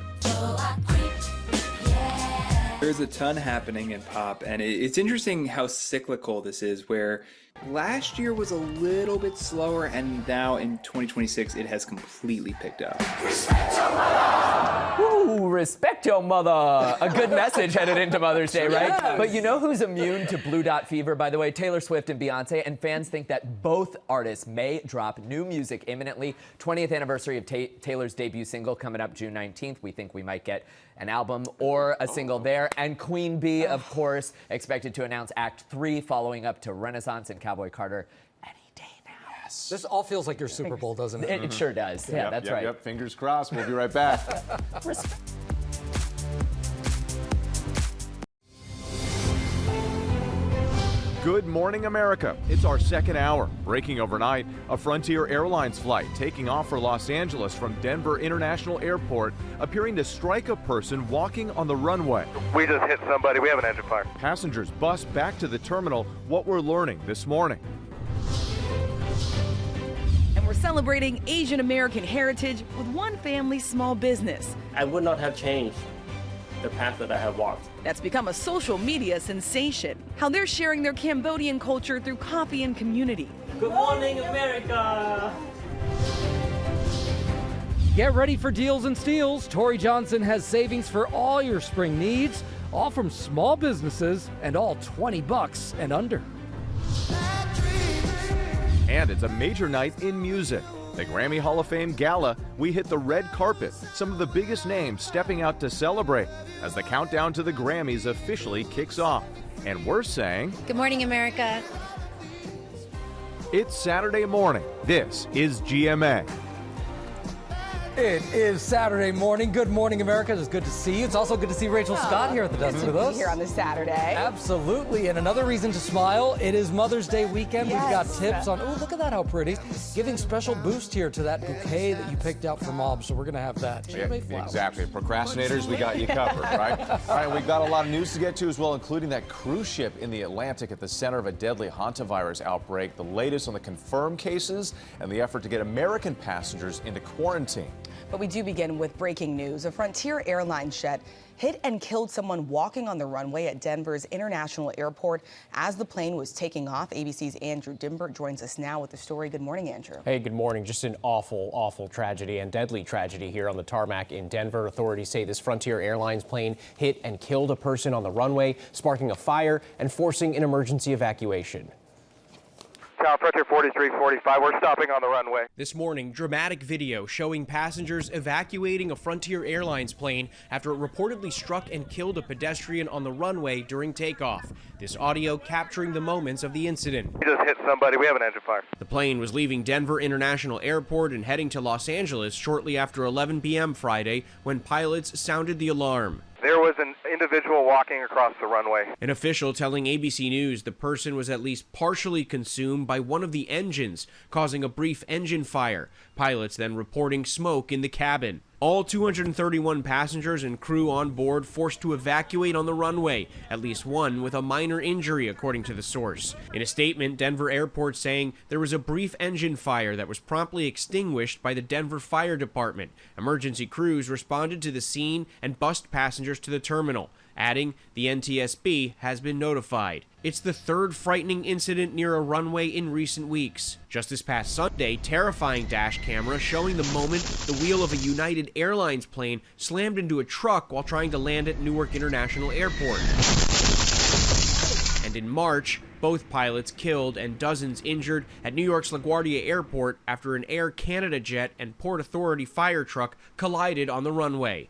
There's a ton happening in pop, and it's interesting how cyclical this is, where last year was a little bit slower, and now in 2026 it has completely picked up. Ooh, respect your mother. A good message headed into Mother's Day, right? Yes. But you know who's immune to Blue Dot Fever, by the way? Taylor Swift and Beyonce, and fans think that both artists may drop new music imminently. 20th anniversary of Taylor's debut single coming up June 19th. We think we might get an album or a single there. And Queen Bee, of course, expected to announce Act 3 following up to Renaissance and Cowboy Carter any day now. Yes. This all feels like your Super Bowl, doesn't it? It sure does. Yeah, that's right. Yep, fingers crossed. We'll be right back. Good morning, America. It's our second hour. Breaking overnight, a Frontier Airlines flight taking off for Los Angeles from Denver International Airport appearing to strike a person walking on the runway. We just hit somebody. We have an engine fire. Passengers bus back to the terminal. What we're learning this morning. And we're celebrating Asian American heritage with one family's small business. I would not have changed the path that I have walked. That's become a social media sensation. How they're sharing their Cambodian culture through coffee and community. Good morning, America! Get ready for deals and steals. Tori Johnson has savings for all your spring needs, all from small businesses and all $20 and under. And it's a major night in music. The Grammy Hall of Fame Gala, we hit the red carpet, some of the biggest names stepping out to celebrate as the countdown to the Grammys officially kicks off. And we're saying, good morning, America. It's Saturday morning. This is GMA. It is Saturday morning. Good morning, America. It's good to see you. It's also good to see Rachel Scott here at the desk with us. Here on this Saturday. Absolutely. And another reason to smile, it is Mother's Day weekend. Yes. We've got tips on, oh, look at that, how pretty. Giving special boost here to that bouquet that you picked out for Mom. So we're going to have that. Yeah, exactly. Procrastinators, we got you covered, right? All right, we've got a lot of news to get to as well, including that cruise ship in the Atlantic at the center of a deadly hantavirus outbreak, the latest on the confirmed cases, and the effort to get American passengers into quarantine. But we do begin with breaking news. A Frontier Airlines jet hit and killed someone walking on the runway at Denver's International Airport as the plane was taking off. ABC's Andrew Dimbert joins us now with the story. Good morning, Andrew. Hey, good morning. Just an awful tragedy and deadly tragedy here on the tarmac in Denver. Authorities say this Frontier Airlines plane hit and killed a person on the runway, sparking a fire and forcing an emergency evacuation. Tower Frontier 4345, we're stopping on the runway. This morning, dramatic video showing passengers evacuating a Frontier Airlines plane after it reportedly struck and killed a pedestrian on the runway during takeoff. This audio capturing the moments of the incident. We just hit somebody. We have an engine fire. The plane was leaving Denver International Airport and heading to Los Angeles shortly after 11 p.m. Friday when pilots sounded the alarm. There was an individual walking across the runway. An official telling ABC News the person was at least partially consumed by one of the engines, causing a brief engine fire. Pilots then reporting smoke in the cabin. All 231 passengers and crew on board forced to evacuate on the runway, at least one with a minor injury, according to the source. In a statement, Denver Airport saying there was a brief engine fire that was promptly extinguished by the Denver Fire Department. Emergency crews responded to the scene and bused passengers to the terminal, adding the NTSB has been notified. It's the third frightening incident near a runway in recent weeks. Just this past Sunday, terrifying dash camera showing the moment the wheel of a United Airlines plane slammed into a truck while trying to land at Newark International Airport. And in March, both pilots killed and dozens injured at New York's LaGuardia Airport after an Air Canada jet and Port Authority fire truck collided on the runway.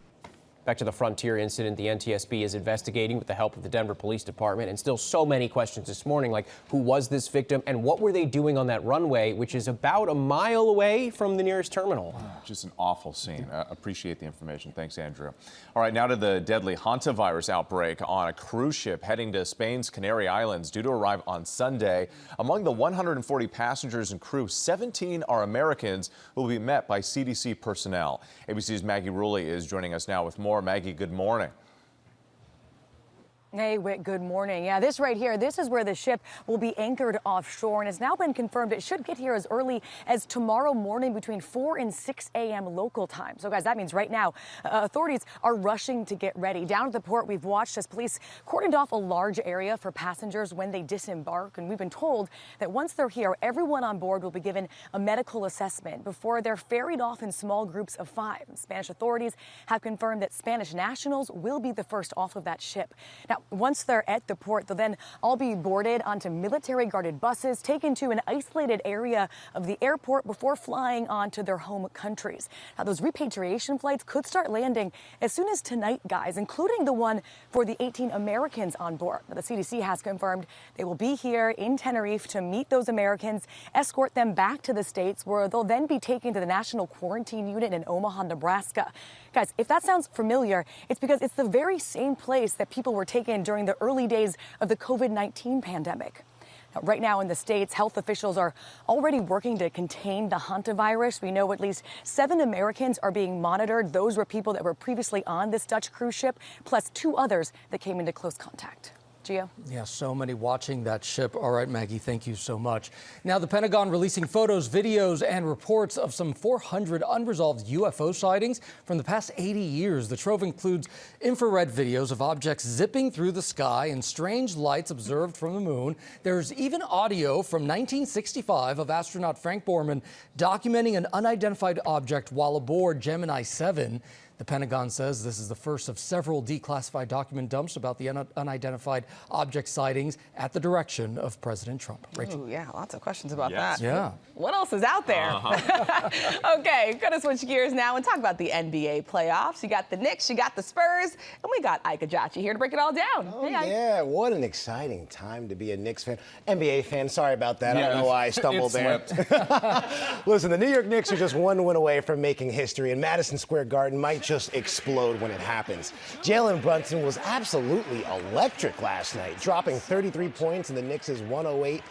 Back to the Frontier incident, the NTSB is investigating with the help of the Denver Police Department, and still so many questions this morning, like who was this victim and what were they doing on that runway, which is about a mile away from the nearest terminal. Just an awful scene. Appreciate the information. Thanks, Andrew. All right, now to the deadly hantavirus outbreak on a cruise ship heading to Spain's Canary Islands, due to arrive on Sunday. Among the 140 passengers and crew, 17 are Americans who will be met by CDC personnel. ABC's Maggie Rulli is joining us now with more. Maggie, good morning. Hey, Whit, good morning. Yeah, this right here, this is where the ship will be anchored offshore, and it's now been confirmed it should get here as early as tomorrow morning between 4 and 6 a.m. local time. So, guys, that means right now authorities are rushing to get ready. Down at the port, we've watched as police cordoned off a large area for passengers when they disembark, and we've been told that once they're here, everyone on board will be given a medical assessment before they're ferried off in small groups of 5. Spanish authorities have confirmed that Spanish nationals will be the first off of that ship. Now, once they're at the port, they'll then all be boarded onto military-guarded buses, taken to an isolated area of the airport before flying on to their home countries. Now, those repatriation flights could start landing as soon as tonight, guys, including the one for the 18 Americans on board. Now, the CDC has confirmed they will be here in Tenerife to meet those Americans, escort them back to the States, where they'll then be taken to the National Quarantine Unit in Omaha, Nebraska. Guys, if that sounds familiar, it's because it's the very same place that people were taken during the early days of the COVID-19 pandemic. Now, right now in the States, health officials are already working to contain the hantavirus. We know at least 7 Americans are being monitored. Those were people that were previously on this Dutch cruise ship, plus 2 others that came into close contact. Gio? Yeah, so many watching that ship. All right, Maggie, thank you so much. Now, the Pentagon releasing photos, videos, and reports of some 400 unresolved UFO sightings from the past 80 years. The trove includes infrared videos of objects zipping through the sky and strange lights observed from the moon. There's even audio from 1965 of astronaut Frank Borman documenting an unidentified object while aboard Gemini 7. The Pentagon says this is the first of several declassified document dumps about the unidentified object sightings at the direction of President Trump. Rachel. Ooh, yeah, lots of questions about Yes. that. Yeah. What else is out there? Okay, gonna switch gears now and talk about the NBA playoffs. You got the Knicks, you got the Spurs, and we got Ike Ajachi here to break it all down. Oh, Hey, Ike. yeah, what an exciting time to be a Knicks fan. NBA fan, sorry about that. I don't know why I stumbled there. Listen, the New York Knicks are just one win away from making history, and Madison Square Garden might just explode when it happens. Jalen Brunson was absolutely electric last night, dropping 33 points in the Knicks' 108-94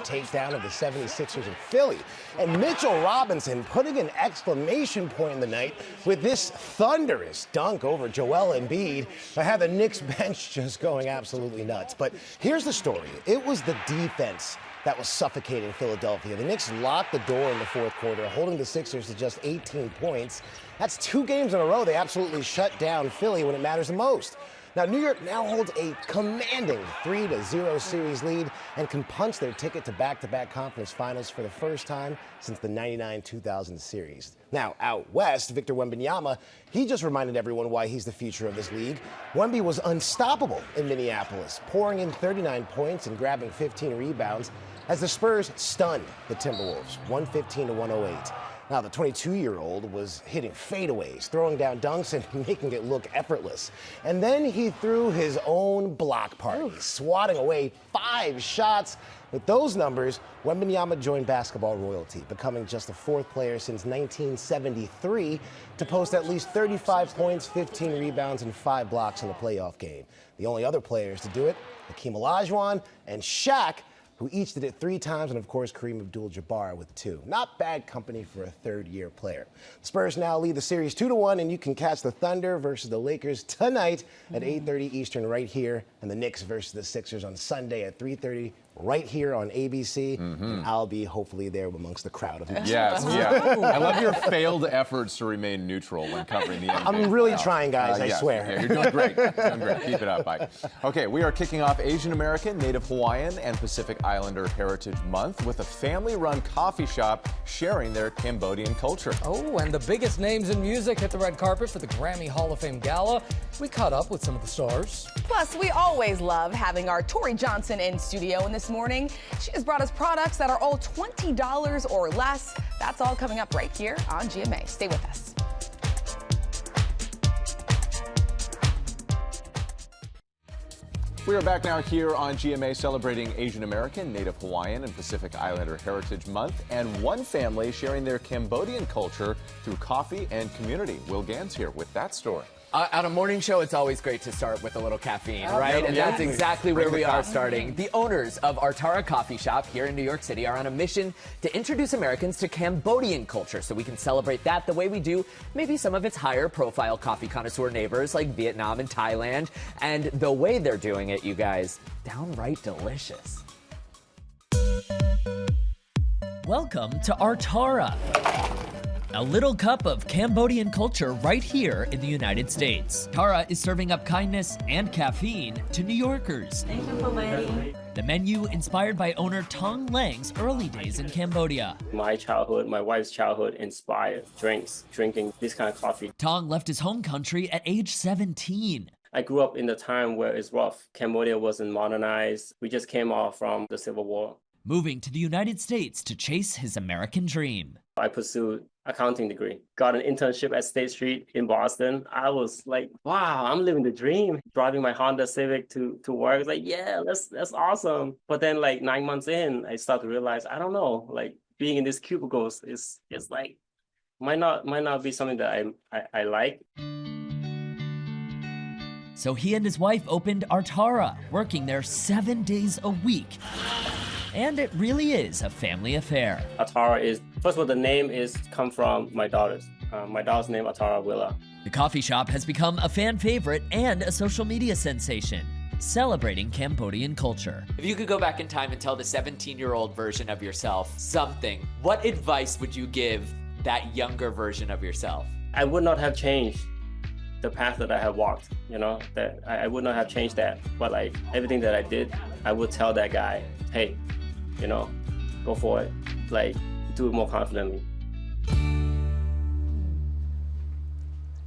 takedown of the 76ers in Philly. And Mitchell Robinson putting an exclamation point in the night with this thunderous dunk over Joel Embiid that had the Knicks bench just going absolutely nuts. But here's the story. It was the defense that was suffocating Philadelphia. The Knicks locked the door in the fourth quarter, holding the Sixers to just 18 points. That's 2 games in a row they absolutely shut down Philly when it matters the most. Now, New York now holds a commanding 3-0 series lead and can punch their ticket to back-to-back conference finals for the first time since the 99-2000 series. Now, out west, Victor Wembanyama, he just reminded everyone why he's the future of this league. Wemby was unstoppable in Minneapolis, pouring in 39 points and grabbing 15 rebounds as the Spurs stunned the Timberwolves, 115-108. Now, the 22-year-old was hitting fadeaways, throwing down dunks, and making it look effortless. And then he threw his own block party, swatting away 5 shots. With those numbers, Wembanyama joined basketball royalty, becoming just the 4th player since 1973 to post at least 35 points, 15 rebounds, and 5 blocks in a playoff game. The only other players to do it, Hakeem Olajuwon and Shaq, who each did it 3 times, and of course Kareem Abdul-Jabbar with 2. Not bad company for a third-year player. The Spurs now lead the series 2-1, and you can catch the Thunder versus the Lakers tonight at 8:30 Eastern right here, and the Knicks versus the Sixers on Sunday at 3:30 right here on ABC, and I'll be hopefully there amongst the crowd of Yes, yeah. I love your failed efforts to remain neutral when covering the NBA. I'm really trying, guys, I yes. swear. Yeah, you're doing great. Doing great. Keep it up, Mike. Okay, we are kicking off Asian American, Native Hawaiian, and Pacific Islander Heritage Month with a family-run coffee shop sharing their Cambodian culture. Oh, and the biggest names in music hit the red carpet for the Grammy Hall of Fame Gala. We caught up with some of the stars. Plus, we always love having our Tori Johnson in studio, and this morning she has brought us products that are all $20 or less. That's all coming up right here on GMA. Stay with us. We are back now here on GMA celebrating Asian American, Native Hawaiian, and Pacific Islander Heritage Month, and one family sharing their Cambodian culture through coffee and community. Will Gans here with that story. On a morning show, it's always great to start with a little caffeine, right? And that's exactly where we are starting. The owners of Artara Coffee Shop here in New York City are on a mission to introduce Americans to Cambodian culture so we can celebrate that the way we do maybe some of its higher profile coffee connoisseur neighbors like Vietnam and Thailand. And the way they're doing it, you guys, downright delicious. Welcome to Artara, a little cup of Cambodian culture right here in the United States. Tara is serving up kindness and caffeine to New Yorkers. Thank you for waiting. The menu inspired by owner Tong Lang's early days in Cambodia. My childhood, my wife's childhood inspired drinking this kind of coffee. Tong left his home country at age 17. I grew up in the time where it's rough. Cambodia wasn't modernized. We just came off from the Civil War. Moving to the United States to chase his American dream. I pursued accounting degree, got an internship at State Street in Boston. I was like, wow, I'm living the dream. Driving my Honda Civic to work, like, yeah, that's awesome. But then like 9 months in, I start to realize, I don't know, like being in these cubicles is like, might not be something that I like. So he and his wife opened Artara, working there 7 days a week. And it really is a family affair. Artara is, first of all, the name come from my daughters. My daughter's name, Artara Willa. The coffee shop has become a fan favorite and a social media sensation, celebrating Cambodian culture. If you could go back in time and tell the 17-year-old version of yourself something, what advice would you give that younger version of yourself? I would not have changed the path that I have walked, that I would not have changed that. But like everything that I did, I would tell that guy, hey, go for it. Like, do it more confidently.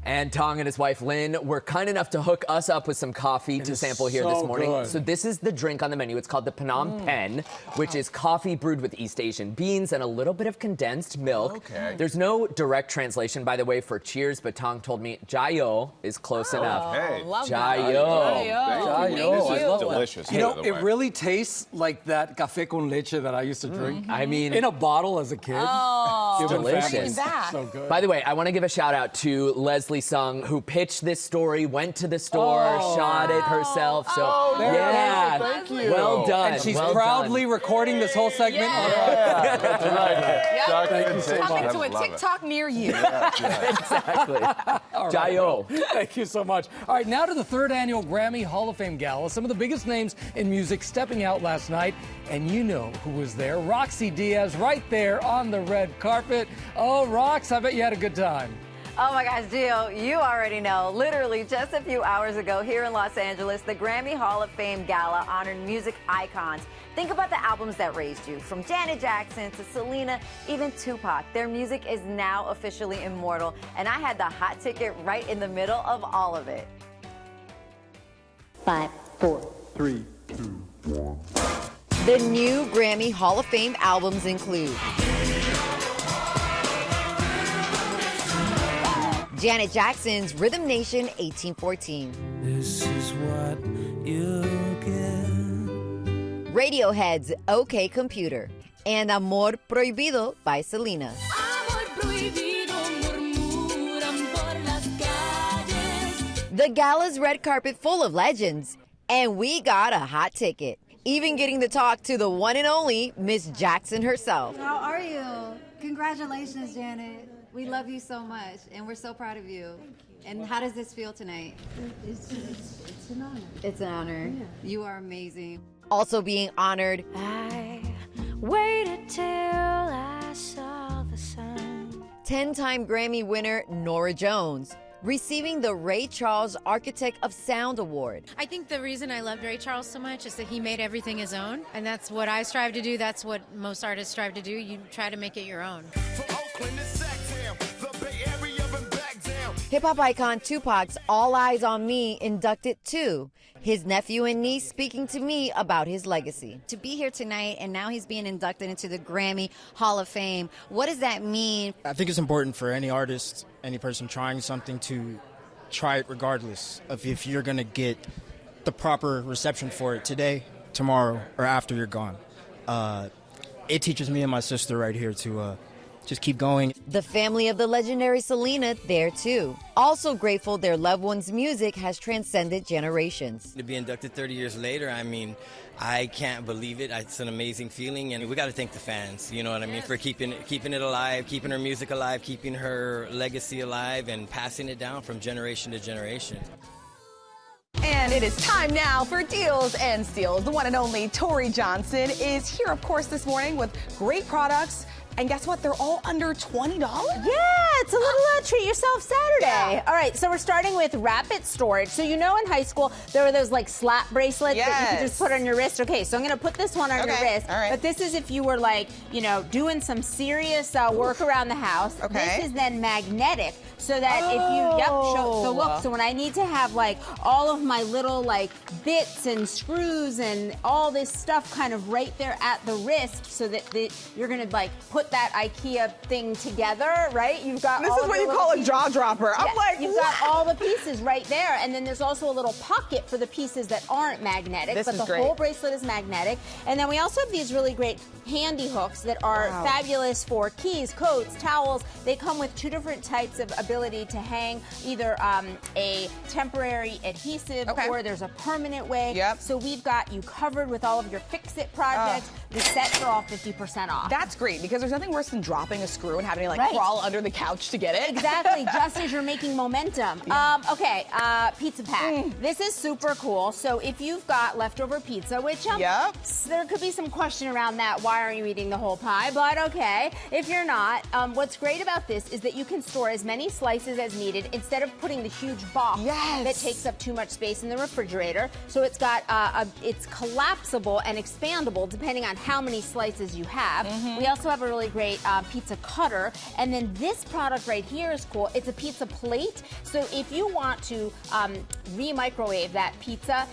And Tong and his wife Lynn were kind enough to hook us up with some coffee to sample here this morning. Good. So this is the drink on the menu. It's called the Phnom Penh, which is coffee brewed with East Asian beans and a little bit of condensed milk. Okay. There's no direct translation, by the way, for cheers, but Tong told me Jayo is close enough. Hey. Love Jayo. Jayo. This I is love delicious. that. You know, by the it way. really tastes like that café con leche that I used to drink. I mean, in a bottle as a kid. Oh, It's delicious. So good. By the way, I want to give a shout out to Leslie Sung, who pitched this story, went to the store, shot it herself. So, yeah, thank you. Well done. And she's well proudly recording this whole segment. Yeah, that's right. Thank you so much. Coming to a Love it. TikTok near you. Exactly. Jayo. Thank you so much. All right, now to the 3rd annual Grammy Hall of Fame Gala. Some of the biggest names in music stepping out last night. And you know who was there. Roxy Diaz right there on the red carpet. Oh, Rox, I bet you had a good time. Oh my gosh, Gio, you already know. Literally just a few hours ago here in Los Angeles, the Grammy Hall of Fame Gala honored music icons. Think about the albums that raised you, from Janet Jackson to Selena, even Tupac. Their music is now officially immortal, and I had the hot ticket right in the middle of all of it. 5, 4, 3, 2, 1. The new Grammy Hall of Fame albums include Janet Jackson's Rhythm Nation 1814. This is what you get. Radiohead's OK Computer. And Amor Prohibido by Selena. The gala's red carpet full of legends. And we got a hot ticket. Even getting to talk to the one and only Miss Jackson herself. How are you? Congratulations, Janet. We love you so much, and we're so proud of you. And how does this feel tonight? It's an honor. It's an honor. Yeah. You are amazing. Also being honored, I waited till I saw the sun. 10-time Grammy winner Norah Jones, receiving the Ray Charles Architect of Sound Award. I think the reason I loved Ray Charles so much is that he made everything his own, and that's what I strive to do. That's what most artists strive to do. You try to make it your own. Hip-hop icon Tupac's All Eyes on Me inducted too. His nephew and niece speaking to me about his legacy. To be here tonight, and now he's being inducted into the Grammy Hall of Fame, what does that mean? I think it's important for any artist, any person trying something to try it regardless of if you're going to get the proper reception for it today, tomorrow, or after you're gone. It teaches me and my sister right here to just keep going. The family of the legendary Selena there too. Also grateful their loved one's music has transcended generations. To be inducted 30 years later, I mean, I can't believe it. It's an amazing feeling, and we got to thank the fans, you know what I mean, for keeping it alive, keeping her music alive, keeping her legacy alive, and passing it down from generation to generation. And it is time now for Deals and Steals. The one and only Tori Johnson is here, of course, this morning with great products. And guess what? They're all under $20. Yeah, it's a little treat yourself Saturday. Yeah. All right, so we're starting with rapid storage. So you know in high school there were those like slap bracelets that you could just put on your wrist. Okay, so I'm gonna put this one on your wrist. All right. But this is if you were like, you know, doing some serious work around the house. Okay. This is then magnetic. So that if you, so look, so when I need to have like all of my little like bits and screws and all this stuff kind of right there at the wrist so that you're gonna like put that IKEA thing together, right? You've got this all is what you call a jaw dropper. I'm like, you've got all the pieces right there, and then there's also a little pocket for the pieces that aren't magnetic, but the whole bracelet is magnetic. And then we also have these really great handy hooks that are fabulous for keys, coats, towels. They come with 2 different types of ability to hang, either a temporary adhesive or there's a permanent way. So we've got you covered with all of your fix-it projects. The sets are all 50% off. That's great, because there's nothing worse than dropping a screw and having to like crawl under the couch to get it. Exactly, just as you're making momentum. Pizza pack. This is super cool. So if you've got leftover pizza, which there could be some question around that, why aren't you eating the whole pie? But okay, if you're not, what's great about this is that you can store as many slices as needed instead of putting the huge box that takes up too much space in the refrigerator. So it's got it's collapsible and expandable depending on how many slices you have. We also have a really really great pizza cutter. And then this product right here is cool. It's a pizza plate. So if you want to re-microwave that pizza,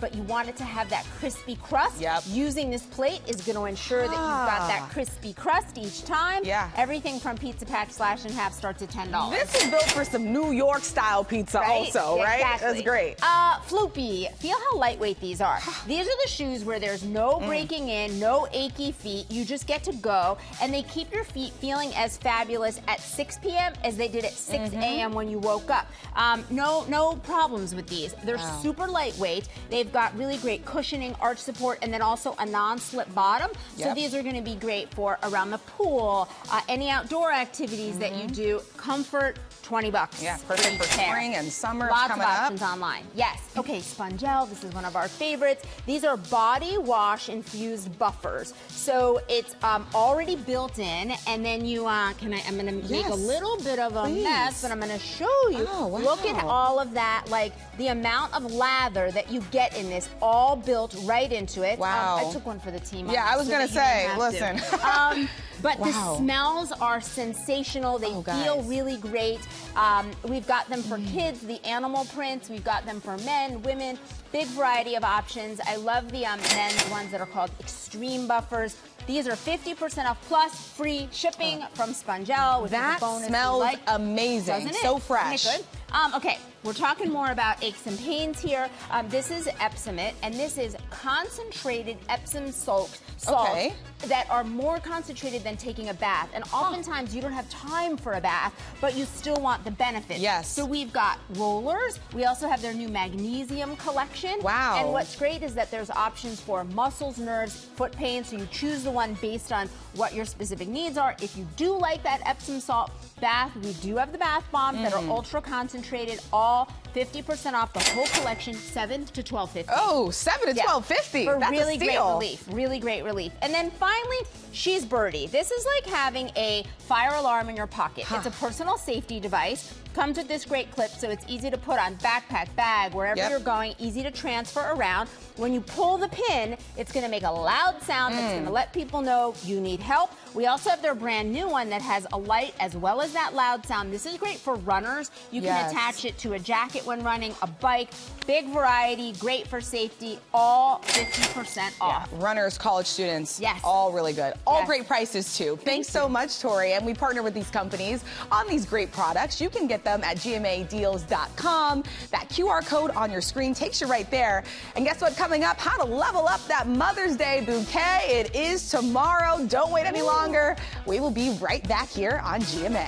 but you want it to have that crispy crust, using this plate is going to ensure that you've got that crispy crust each time. Yeah. Everything from pizza pack slash and half starts at $10. This is built for some New York style pizza also, Yeah, right? exactly. That's great. Floopy, feel how lightweight these are. These are the shoes where there's no breaking in, no achy feet. You just get to go, and they keep your feet feeling as fabulous at 6 p.m. as they did at 6 a.m. when you woke up. No problems with these. They're super lightweight. They've got really great cushioning, arch support, and then also a non-slip bottom. So these are going to be great for around the pool, any outdoor activities that you do. Comfort, $20. Yeah, perfect for spring and summer. Lots coming of options up. online. Yes. Okay, Spongel. This is one of our favorites. These are body wash infused buffers. So it's already built in, and then you I'm going to make a little bit of a mess, but I'm going to show you. Oh, wow. Look at all of that, like the amount of lather that you get in this, all built right into it. Wow. I took one for the team. Yeah, I was going to say, listen. But the smells are sensational. They feel really great. We've got them for kids, the animal prints. We've got them for men, women, big variety of options. I love the men's ones that are called extreme buffers. These are 50% off plus free shipping from Spongel. That smells amazing. Doesn't it? So fresh. Isn't it good? Okay, we're talking more about aches and pains here. This is Epsomit, and this is concentrated Epsom salts that are more concentrated than taking a bath. And oftentimes you don't have time for a bath, but you still want the benefits. Yes. So we've got rollers. We also have their new magnesium collection. Wow. And what's great is that there's options for muscles, nerves, foot pain. So you choose the one based on what your specific needs are. If you do like that Epsom salt bath, we do have the bath bombs that are ultra concentrated, all 50% off the whole collection, $7 to $12.50. Oh, $7 to $12.50. For That's really a great steal. relief. Really great relief. And then finally, She's Birdie. This is like having a fire alarm in your pocket. It's a personal safety device. Comes with this great clip, so it's easy to put on backpack, bag, wherever you're going, easy to transfer around. When you pull the pin, it's going to make a loud sound that's going to let people know you need help. We also have their brand new one that has a light as well as that loud sound. This is great for runners. You can attach it to a jacket when running, a bike, big variety, great for safety, all 50% off. Runners, college students, all really good. All great prices too. Thanks so much, Tori. And we partner with these companies on these great products. You can get them at gmadeals.com. That QR code on your screen takes you right there. And guess what? Coming up, how to level up that Mother's Day bouquet. It is tomorrow. Don't wait any longer. We will be right back here on GMA.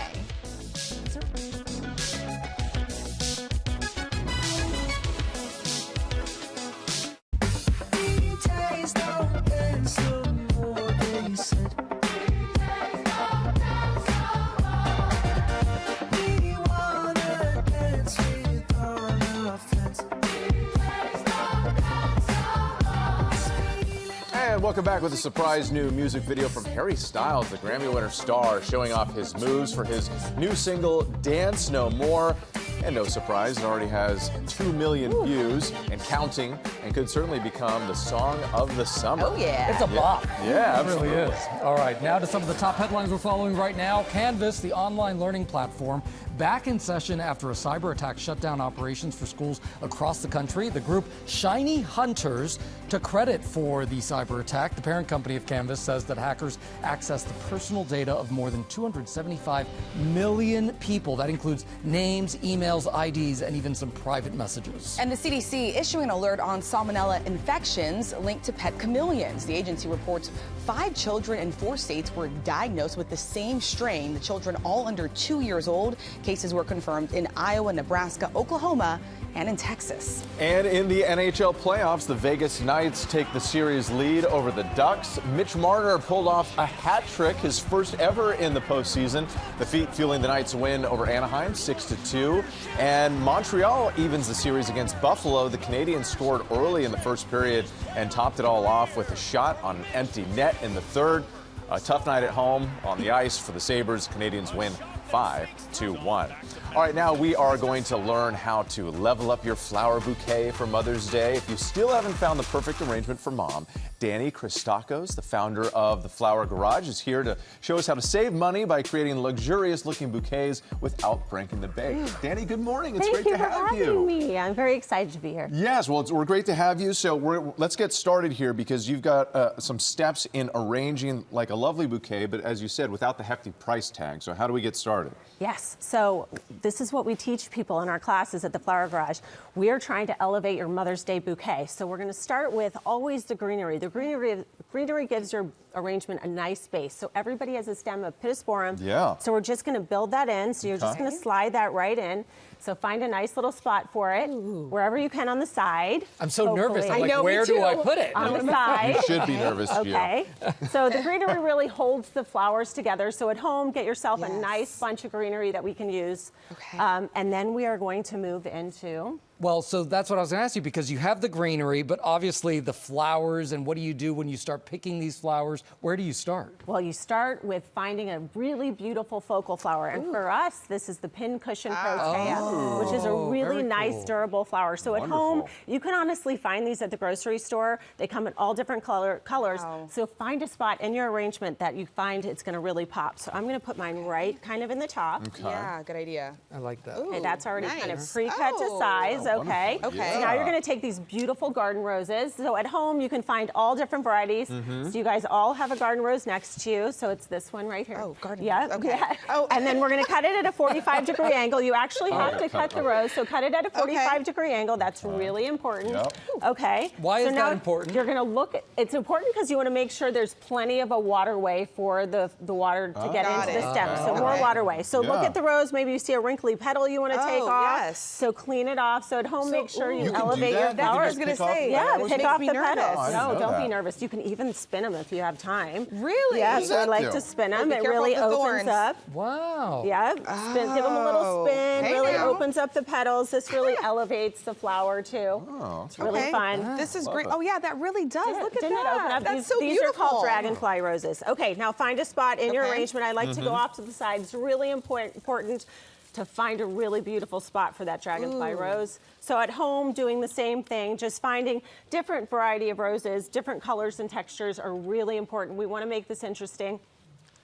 And welcome back with a surprise new music video from Harry Styles, the Grammy winner star, showing off his moves for his new single, Dance No More. And no surprise, it already has 2 million views and counting, and could certainly become the song of the summer. Oh, yeah. It's a bop. Yeah, It really absolutely. is. All right, now to some of the top headlines we're following right now. Canvas, the online learning platform, back in session after a cyber attack shut down operations for schools across the country. The group Shiny Hunters took credit for the cyber attack. The parent company of Canvas says that hackers accessed the personal data of more than 275 million people. That includes names, emails, IDs, and even some private messages. And the CDC issuing an alert on salmonella infections linked to pet chameleons. The agency reports 5 children in 4 states were diagnosed with the same strain. The children all under 2 years old. Cases were confirmed in Iowa, Nebraska, Oklahoma, and in Texas. And in the NHL playoffs, the Vegas Knights take the series lead over the Ducks. Mitch Marner pulled off a hat trick, his first ever in the postseason. The feat fueling the Knights' win over Anaheim 6-2. And Montreal evens the series against Buffalo. The Canadiens scored early in the first period and topped it all off with a shot on an empty net in the third. A tough night at home on the ice for the Sabres. Canadiens win 5-1. All right, now we are going to learn how to level up your flower bouquet for Mother's Day. If you still haven't found the perfect arrangement for Mom, Danny Christakos, the founder of the Flower Garage, is here to show us how to save money by creating luxurious-looking bouquets without breaking the bank. Danny, good morning. It's great to have you. Thank you for having me. I'm very excited to be here. Yes, well, we're great to have you. So let's get started here because you've got some steps in arranging like a lovely bouquet, but as you said, without the hefty price tag. So how do we get started? Yes, so this is what we teach people in our classes at the Flower Garage. We are trying to elevate your Mother's Day bouquet. So we're going to start with always the greenery. The greenery gives your arrangement a nice space. So everybody has a stem of pittosporum. Yeah. So we're just going to build that in. So you're just going to slide that right in. So find a nice little spot for it, wherever you can on the side. I'm so nervous. I'm like, where do I put it? On the side. You should be nervous, Okay. So the greenery really holds the flowers together. So at home, get yourself a nice bunch of greenery that we can use. Okay. And then we are going to move into... Well, so that's what I was going to ask you, because you have the greenery, but obviously the flowers, and what do you do when you start picking these flowers? Where do you start? Well, you start with finding a really beautiful focal flower. And for us, this is the pincushion protea, which is a really nice, durable flower. So at home, you can honestly find these at the grocery store. They come in all different colors. So find a spot in your arrangement that you find it's going to really pop. So I'm going to put mine right kind of in the top. Okay. Yeah, good idea. I like that. Okay, that's already kind of pre-cut to size. Okay. So now you're going to take these beautiful garden roses. So at home, you can find all different varieties. So you guys all have a garden rose next to you. So it's this one right here. Oh, garden rose. Okay. Yeah. Oh. And then we're going to cut it at a 45-degree angle. You actually have to cut the rose. So cut it at a 45-degree angle. That's really important. Yep. Okay. Why is that important? You're going to look at, it's important because you want to make sure there's plenty of a waterway for the water to get into the stem. So more waterway. So look at the rose. Maybe you see a wrinkly petal you want to take off. Yes. So clean it off. So at home, make sure you can elevate do your that? flowers. I was going to say, pick off the petals. Oh, No, don't be nervous. You can even spin them if you have time. Really? Yeah, so I like to spin them. It really opens up. Wow. Yeah, give them a little spin. Really opens up the petals. This really elevates the flower too. Oh, it's really fun. This is great. Oh yeah, that really does. Look at Didn't it open that. up? That's so These beautiful. are called dragonfly roses. Okay, now find a spot in your arrangement. I like to go off to the side. It's really important to find a really beautiful spot for that dragonfly rose. So at home, doing the same thing, just finding different variety of roses, different colors and textures are really important. We want to make this interesting.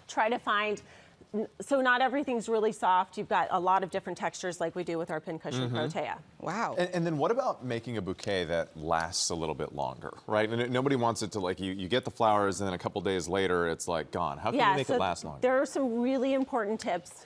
Try to find, so not everything's really soft. You've got a lot of different textures like we do with our pincushion protea. Wow. And then what about making a bouquet that lasts a little bit longer, right? And nobody wants it to, like, you get the flowers and then a couple days later it's like gone. How can you make it last longer? There are some really important tips.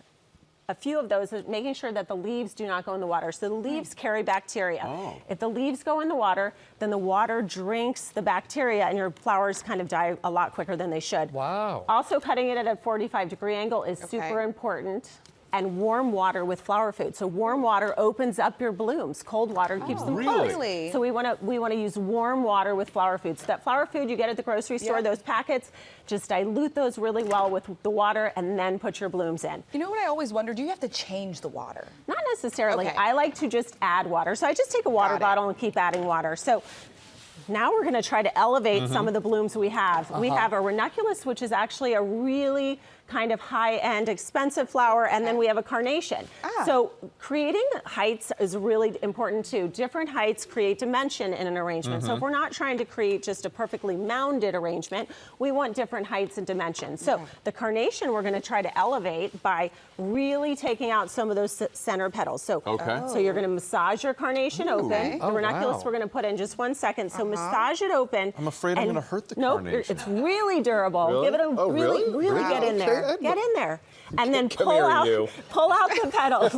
A few of those is making sure that the leaves do not go in the water. So the leaves carry bacteria. If the leaves go in the water, then the water drinks the bacteria and your flowers kind of die a lot quicker than they should. Wow. Also, cutting it at a 45-degree angle is super important. And warm water with flower food. So warm water opens up your blooms. Cold water keeps them closed. Really? So we want to use warm water with flower food. So that flower food you get at the grocery store, those packets, just dilute those really well with the water and then put your blooms in. You know what I always wonder? Do you have to change the water? Not necessarily. Okay. I like to just add water. So I just take a water bottle and keep adding water. So now we're going to try to elevate some of the blooms we have. We have a ranunculus, which is actually a really kind of high-end, expensive flower, and then we have a carnation. So creating heights is really important too. Different heights create dimension in an arrangement. So if we're not trying to create just a perfectly mounded arrangement, we want different heights and dimensions. So the carnation we're going to try to elevate by really taking out some of those center petals. So, so you're going to massage your carnation open. The ranunculus we're going to put in just 1 second. So massage it open. I'm afraid I'm going to hurt the carnation. It's really durable. Really? Give it a really get in there. Get in there. And then pull out the petals.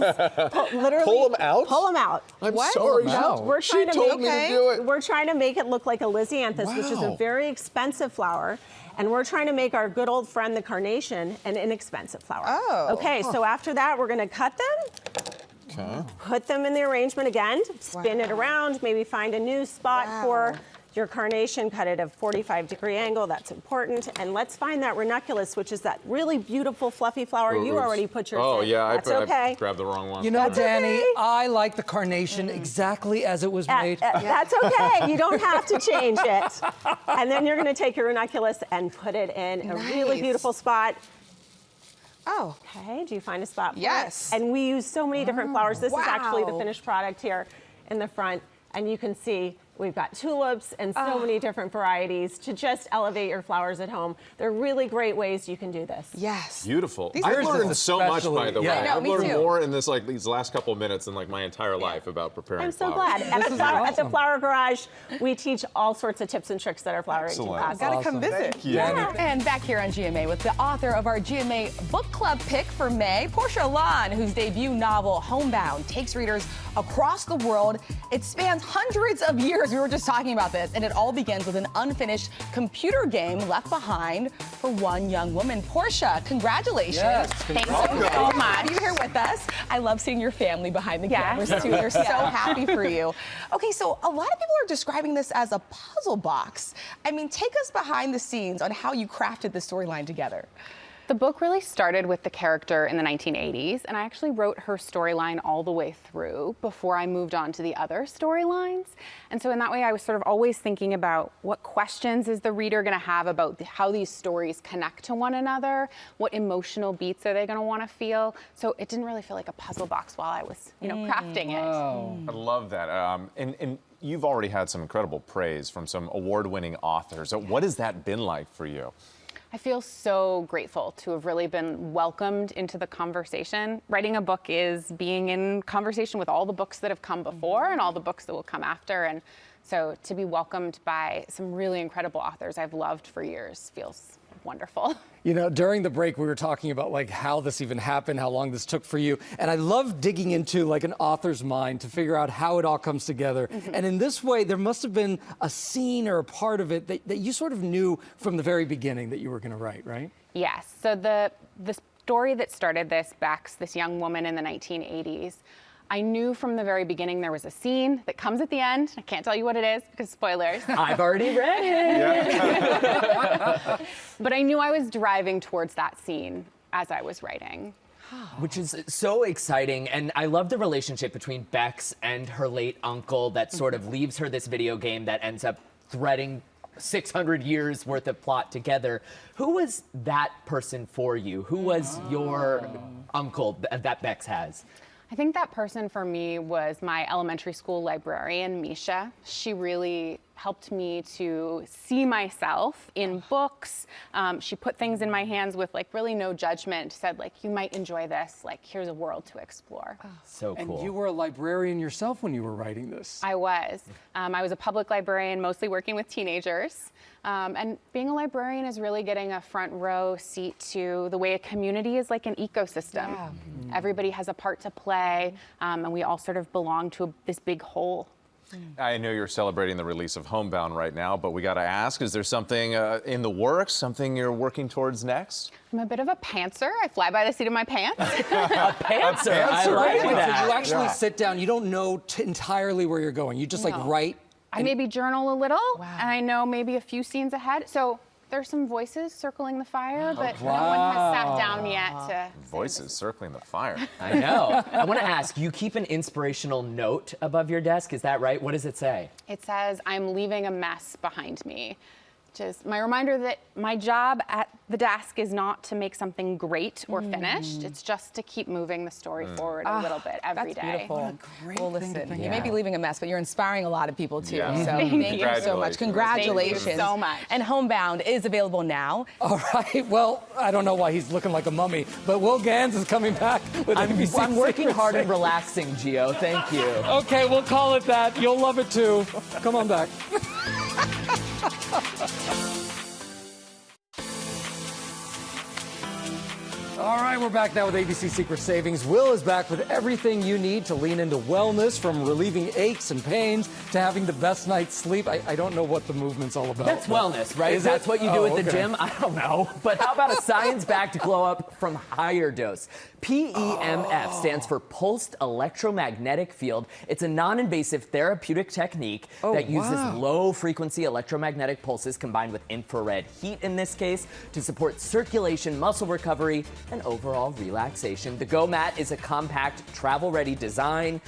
Literally pull them out? Pull them out. I'm sorry. No, we're trying she told me to do it. We're trying to make it look like a lisianthus, which is a very expensive flower. And we're trying to make our good old friend, the carnation, an inexpensive flower. Okay, so after that, we're going to cut them. Put them in the arrangement again. Spin it around. Maybe find a new spot for your carnation, cut it at a 45-degree angle. That's important. And let's find that ranunculus, which is that really beautiful, fluffy flower. You already put yours in. Yeah, I grabbed the wrong one. You know, Danny, I like the carnation exactly as it was made. That's okay. You don't have to change it. And then you're going to take your ranunculus and put it in a really beautiful spot. Oh. Okay, do you find a spot for Yes. it? And we use so many different flowers. This is actually the wow. finished product here in the front. And you can see we've got tulips and so many different varieties to just elevate your flowers at home. They're really great ways you can do this. Yes. Beautiful. These I've are learned so much, by the way. I know, I've me learned too. more in this these last couple of minutes than my entire life about preparing I'm so flowers. glad. At the Flower Garage, we teach all sorts of tips and tricks that are flowering Excellent. class. Gotta come visit. Thank you. Yeah. And back here on GMA with the author of our GMA book club pick for May, Portia Lan, whose debut novel Homebound takes readers across the world. It spans hundreds of years. We were just talking about this, and it all begins with an unfinished computer game left behind for one young woman. Portia, congratulations. Yes, Thanks so much. You're here with us. I love seeing your family behind the cameras too. They're so happy for you. Okay, so a lot of people are describing this as a puzzle box. I mean, take us behind the scenes on how you crafted the storyline together. The book really started with the character in the 1980s, and I actually wrote her storyline all the way through before I moved on to the other storylines. And so in that way, I was sort of always thinking about what questions is the reader going to have about how these stories connect to one another, what emotional beats are they going to want to feel. So it didn't really feel like a puzzle box while I was, crafting it. I love that. And you've already had some incredible praise from some award-winning authors. What has that been like for you? I feel so grateful to have really been welcomed into the conversation. Writing a book is being in conversation with all the books that have come before and all the books that will come after. And so to be welcomed by some really incredible authors I've loved for years feels wonderful. During the break, we were talking about how this even happened, how long this took for you. And I love digging into an author's mind to figure out how it all comes together. And in this way, there must have been a scene or a part of it that you sort of knew from the very beginning that you were going to write, right? Yes. So the story that started this, Bex, this young woman in the 1980s, I knew from the very beginning there was a scene that comes at the end. I can't tell you what it is because spoilers. I've already read it. But I knew I was driving towards that scene as I was writing. Which is so exciting. And I love the relationship between Bex and her late uncle that sort of leaves her this video game that ends up threading 600 years worth of plot together. Who was that person for you? Who was your uncle that Bex has? I think that person for me was my elementary school librarian, Misha. She really helped me to see myself in books. She put things in my hands with really no judgment, said you might enjoy this, here's a world to explore. So cool. And you were a librarian yourself when you were writing this. I was. I was a public librarian, mostly working with teenagers. And being a librarian is really getting a front row seat to the way a community is like an ecosystem. Yeah. Everybody has a part to play, and we all sort of belong to this big whole. I know you're celebrating the release of Homebound right now, but we got to ask, is there something in the works, something you're working towards next? I'm a bit of a pantser. I fly by the seat of my pants. A pantser? I like that. So you actually sit down, you don't know entirely where you're going. You just write. I maybe journal a little, and I know maybe a few scenes ahead. So there's some voices circling the fire, but no one has sat down yet to... Voices circling the fire. I know. I want to ask, you keep an inspirational note above your desk, is that right? What does it say? It says, I'm leaving a mess behind me. Which is my reminder that my job at the desk is not to make something great or finished. It's just to keep moving the story forward a little bit every day. That's beautiful. What a great well, thing to listen, think you may be leaving a mess, but you're inspiring a lot of people too. Yeah. So Thank you so much. Congratulations. Thank you so much. And Homebound is available now. All right. Well, I don't know why he's looking like a mummy, but Will Gans is coming back with ABC. I'm working Secret hard and Savings. relaxing, Gio. Thank you. Okay, we'll call it that. You'll love it too. Come on back. All right, we're back now with ABC Secret Savings. Will is back with everything you need to lean into wellness, from relieving aches and pains to having the best night's sleep. I don't know what the movement's all about. That's wellness, right? That's what you do at the gym? I don't know. But how about a science-backed glow-up from higher dose? PEMF stands for Pulsed Electromagnetic Field. It's a non-invasive therapeutic technique that uses low-frequency electromagnetic pulses combined with infrared heat, in this case, to support circulation, muscle recovery, and overall relaxation. The Go Mat is a compact, travel-ready design,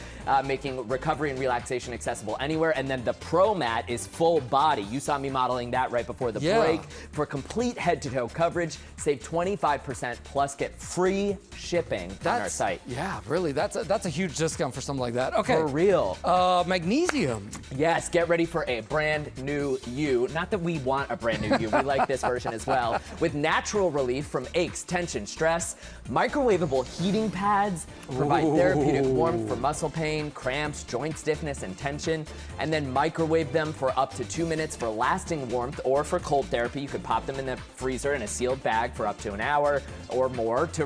making recovery and relaxation accessible anywhere. And then the Pro Mat is full body. You saw me modeling that right before the break. For complete head-to-toe coverage, save 25% plus get free shipping on our site. Yeah, really, that's a huge discount for something like that. Okay. For real. Magnesium. Yes, get ready for a brand new you. Not that we want a brand new you. We like this version as well. With natural relief from aches, tension, stress, microwavable heating pads provide therapeutic warmth for muscle pain, cramps, joint stiffness, and tension. And then microwave them for up to 2 minutes for lasting warmth, or for cold therapy. You could pop them in the freezer in a sealed bag for up to an hour or more to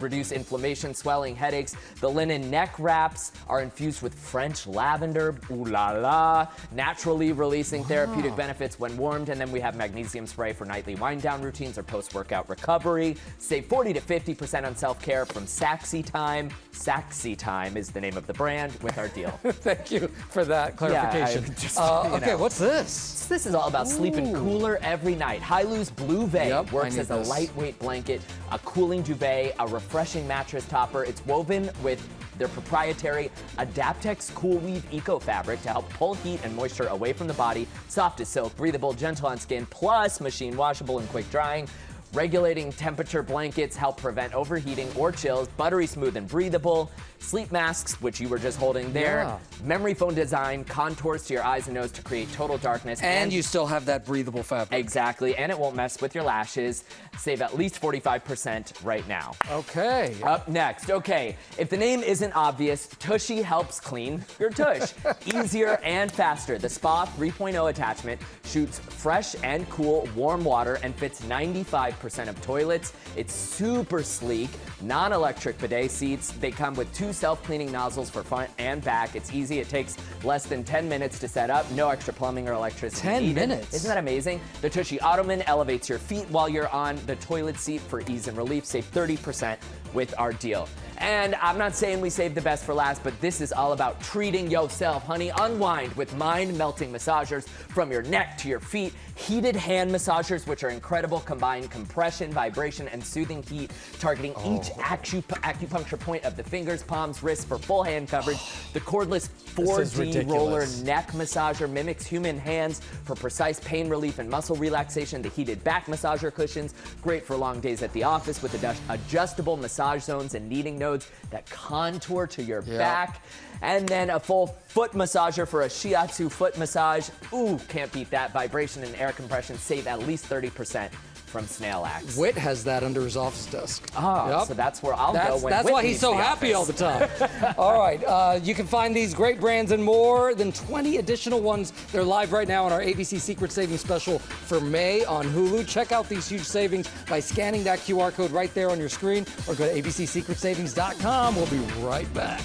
reduce inflammation, swelling, headaches. The linen neck wraps are infused with French lavender, ooh la la, naturally releasing therapeutic benefits when warmed. And then we have magnesium spray for nightly wind down routines or post-workout recovery. Save 40 to 50% on self-care from Saxy Time. Saxy Time is the name of the brand with our deal. Thank you for that clarification. Okay, what's this? This is all about sleeping cooler every night. High-loose Blue Veil works as a lightweight blanket, a cooling duvet, a refreshing mattress topper. It's woven with their proprietary Adaptex Cool Weave Eco Fabric to help pull heat and moisture away from the body. Soft as silk, breathable, gentle on skin, plus machine washable and quick drying. Regulating temperature blankets help prevent overheating or chills. Buttery smooth and breathable. Sleep masks, which you were just holding there. Memory foam design, contours to your eyes and nose to create total darkness. And you still have that breathable fabric. Exactly, and it won't mess with your lashes. Save at least 45% right now. Okay. Up next, if the name isn't obvious, Tushy helps clean your tush. Easier and faster. The Spa 3.0 attachment shoots fresh and cool warm water and fits 95% of toilets. It's super sleek, non-electric bidet seats. They come with 2 self-cleaning nozzles for front and back. It's easy. It takes less than 10 minutes to set up. No extra plumbing or electricity 10 minutes? Isn't that amazing? The Tushy Ottoman elevates your feet while you're on the toilet seat for ease and relief. Save 30% with our deal. And I'm not saying we saved the best for last, but this is all about treating yourself, honey. Unwind with mind-melting massagers from your neck to your feet. Heated hand massagers, which are incredible, combine compression, vibration, and soothing heat, targeting each acupuncture point of the fingers, palms, wrists for full hand coverage. The cordless 4D roller neck massager mimics human hands for precise pain relief and muscle relaxation. The heated back massager cushions, great for long days at the office with adjustable massage zones and kneading nodes that contour to your back. And then a full foot massager for a shiatsu foot massage. Ooh, can't beat that. Vibration and air compression save at least 30% from Snail Axe. Whit has that under his office desk. So that's where I'll go when That's Whit why he's so happy all the time. All right, you can find these great brands and more than 20 additional ones. They're live right now on our ABC Secret Savings Special for May on Hulu. Check out these huge savings by scanning that QR code right there on your screen, or go to abcsecretsavings.com. We'll be right back.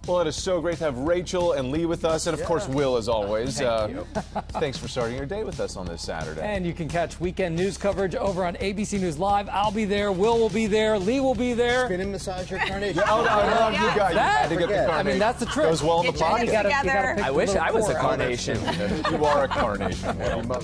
Well, it is so great to have Rachel and Lee with us, and of course Will, as always. Thank you. Thanks for starting your day with us on this Saturday. And you can catch weekend news coverage over on ABC News Live. I'll be there, Will will be there, Lee will be there. Spinning massager carnation. I love you guys. You had to get the carnation. I mean, that's the trick. Goes well in the pocket. I wish I was a carnation. You are a carnation, Will.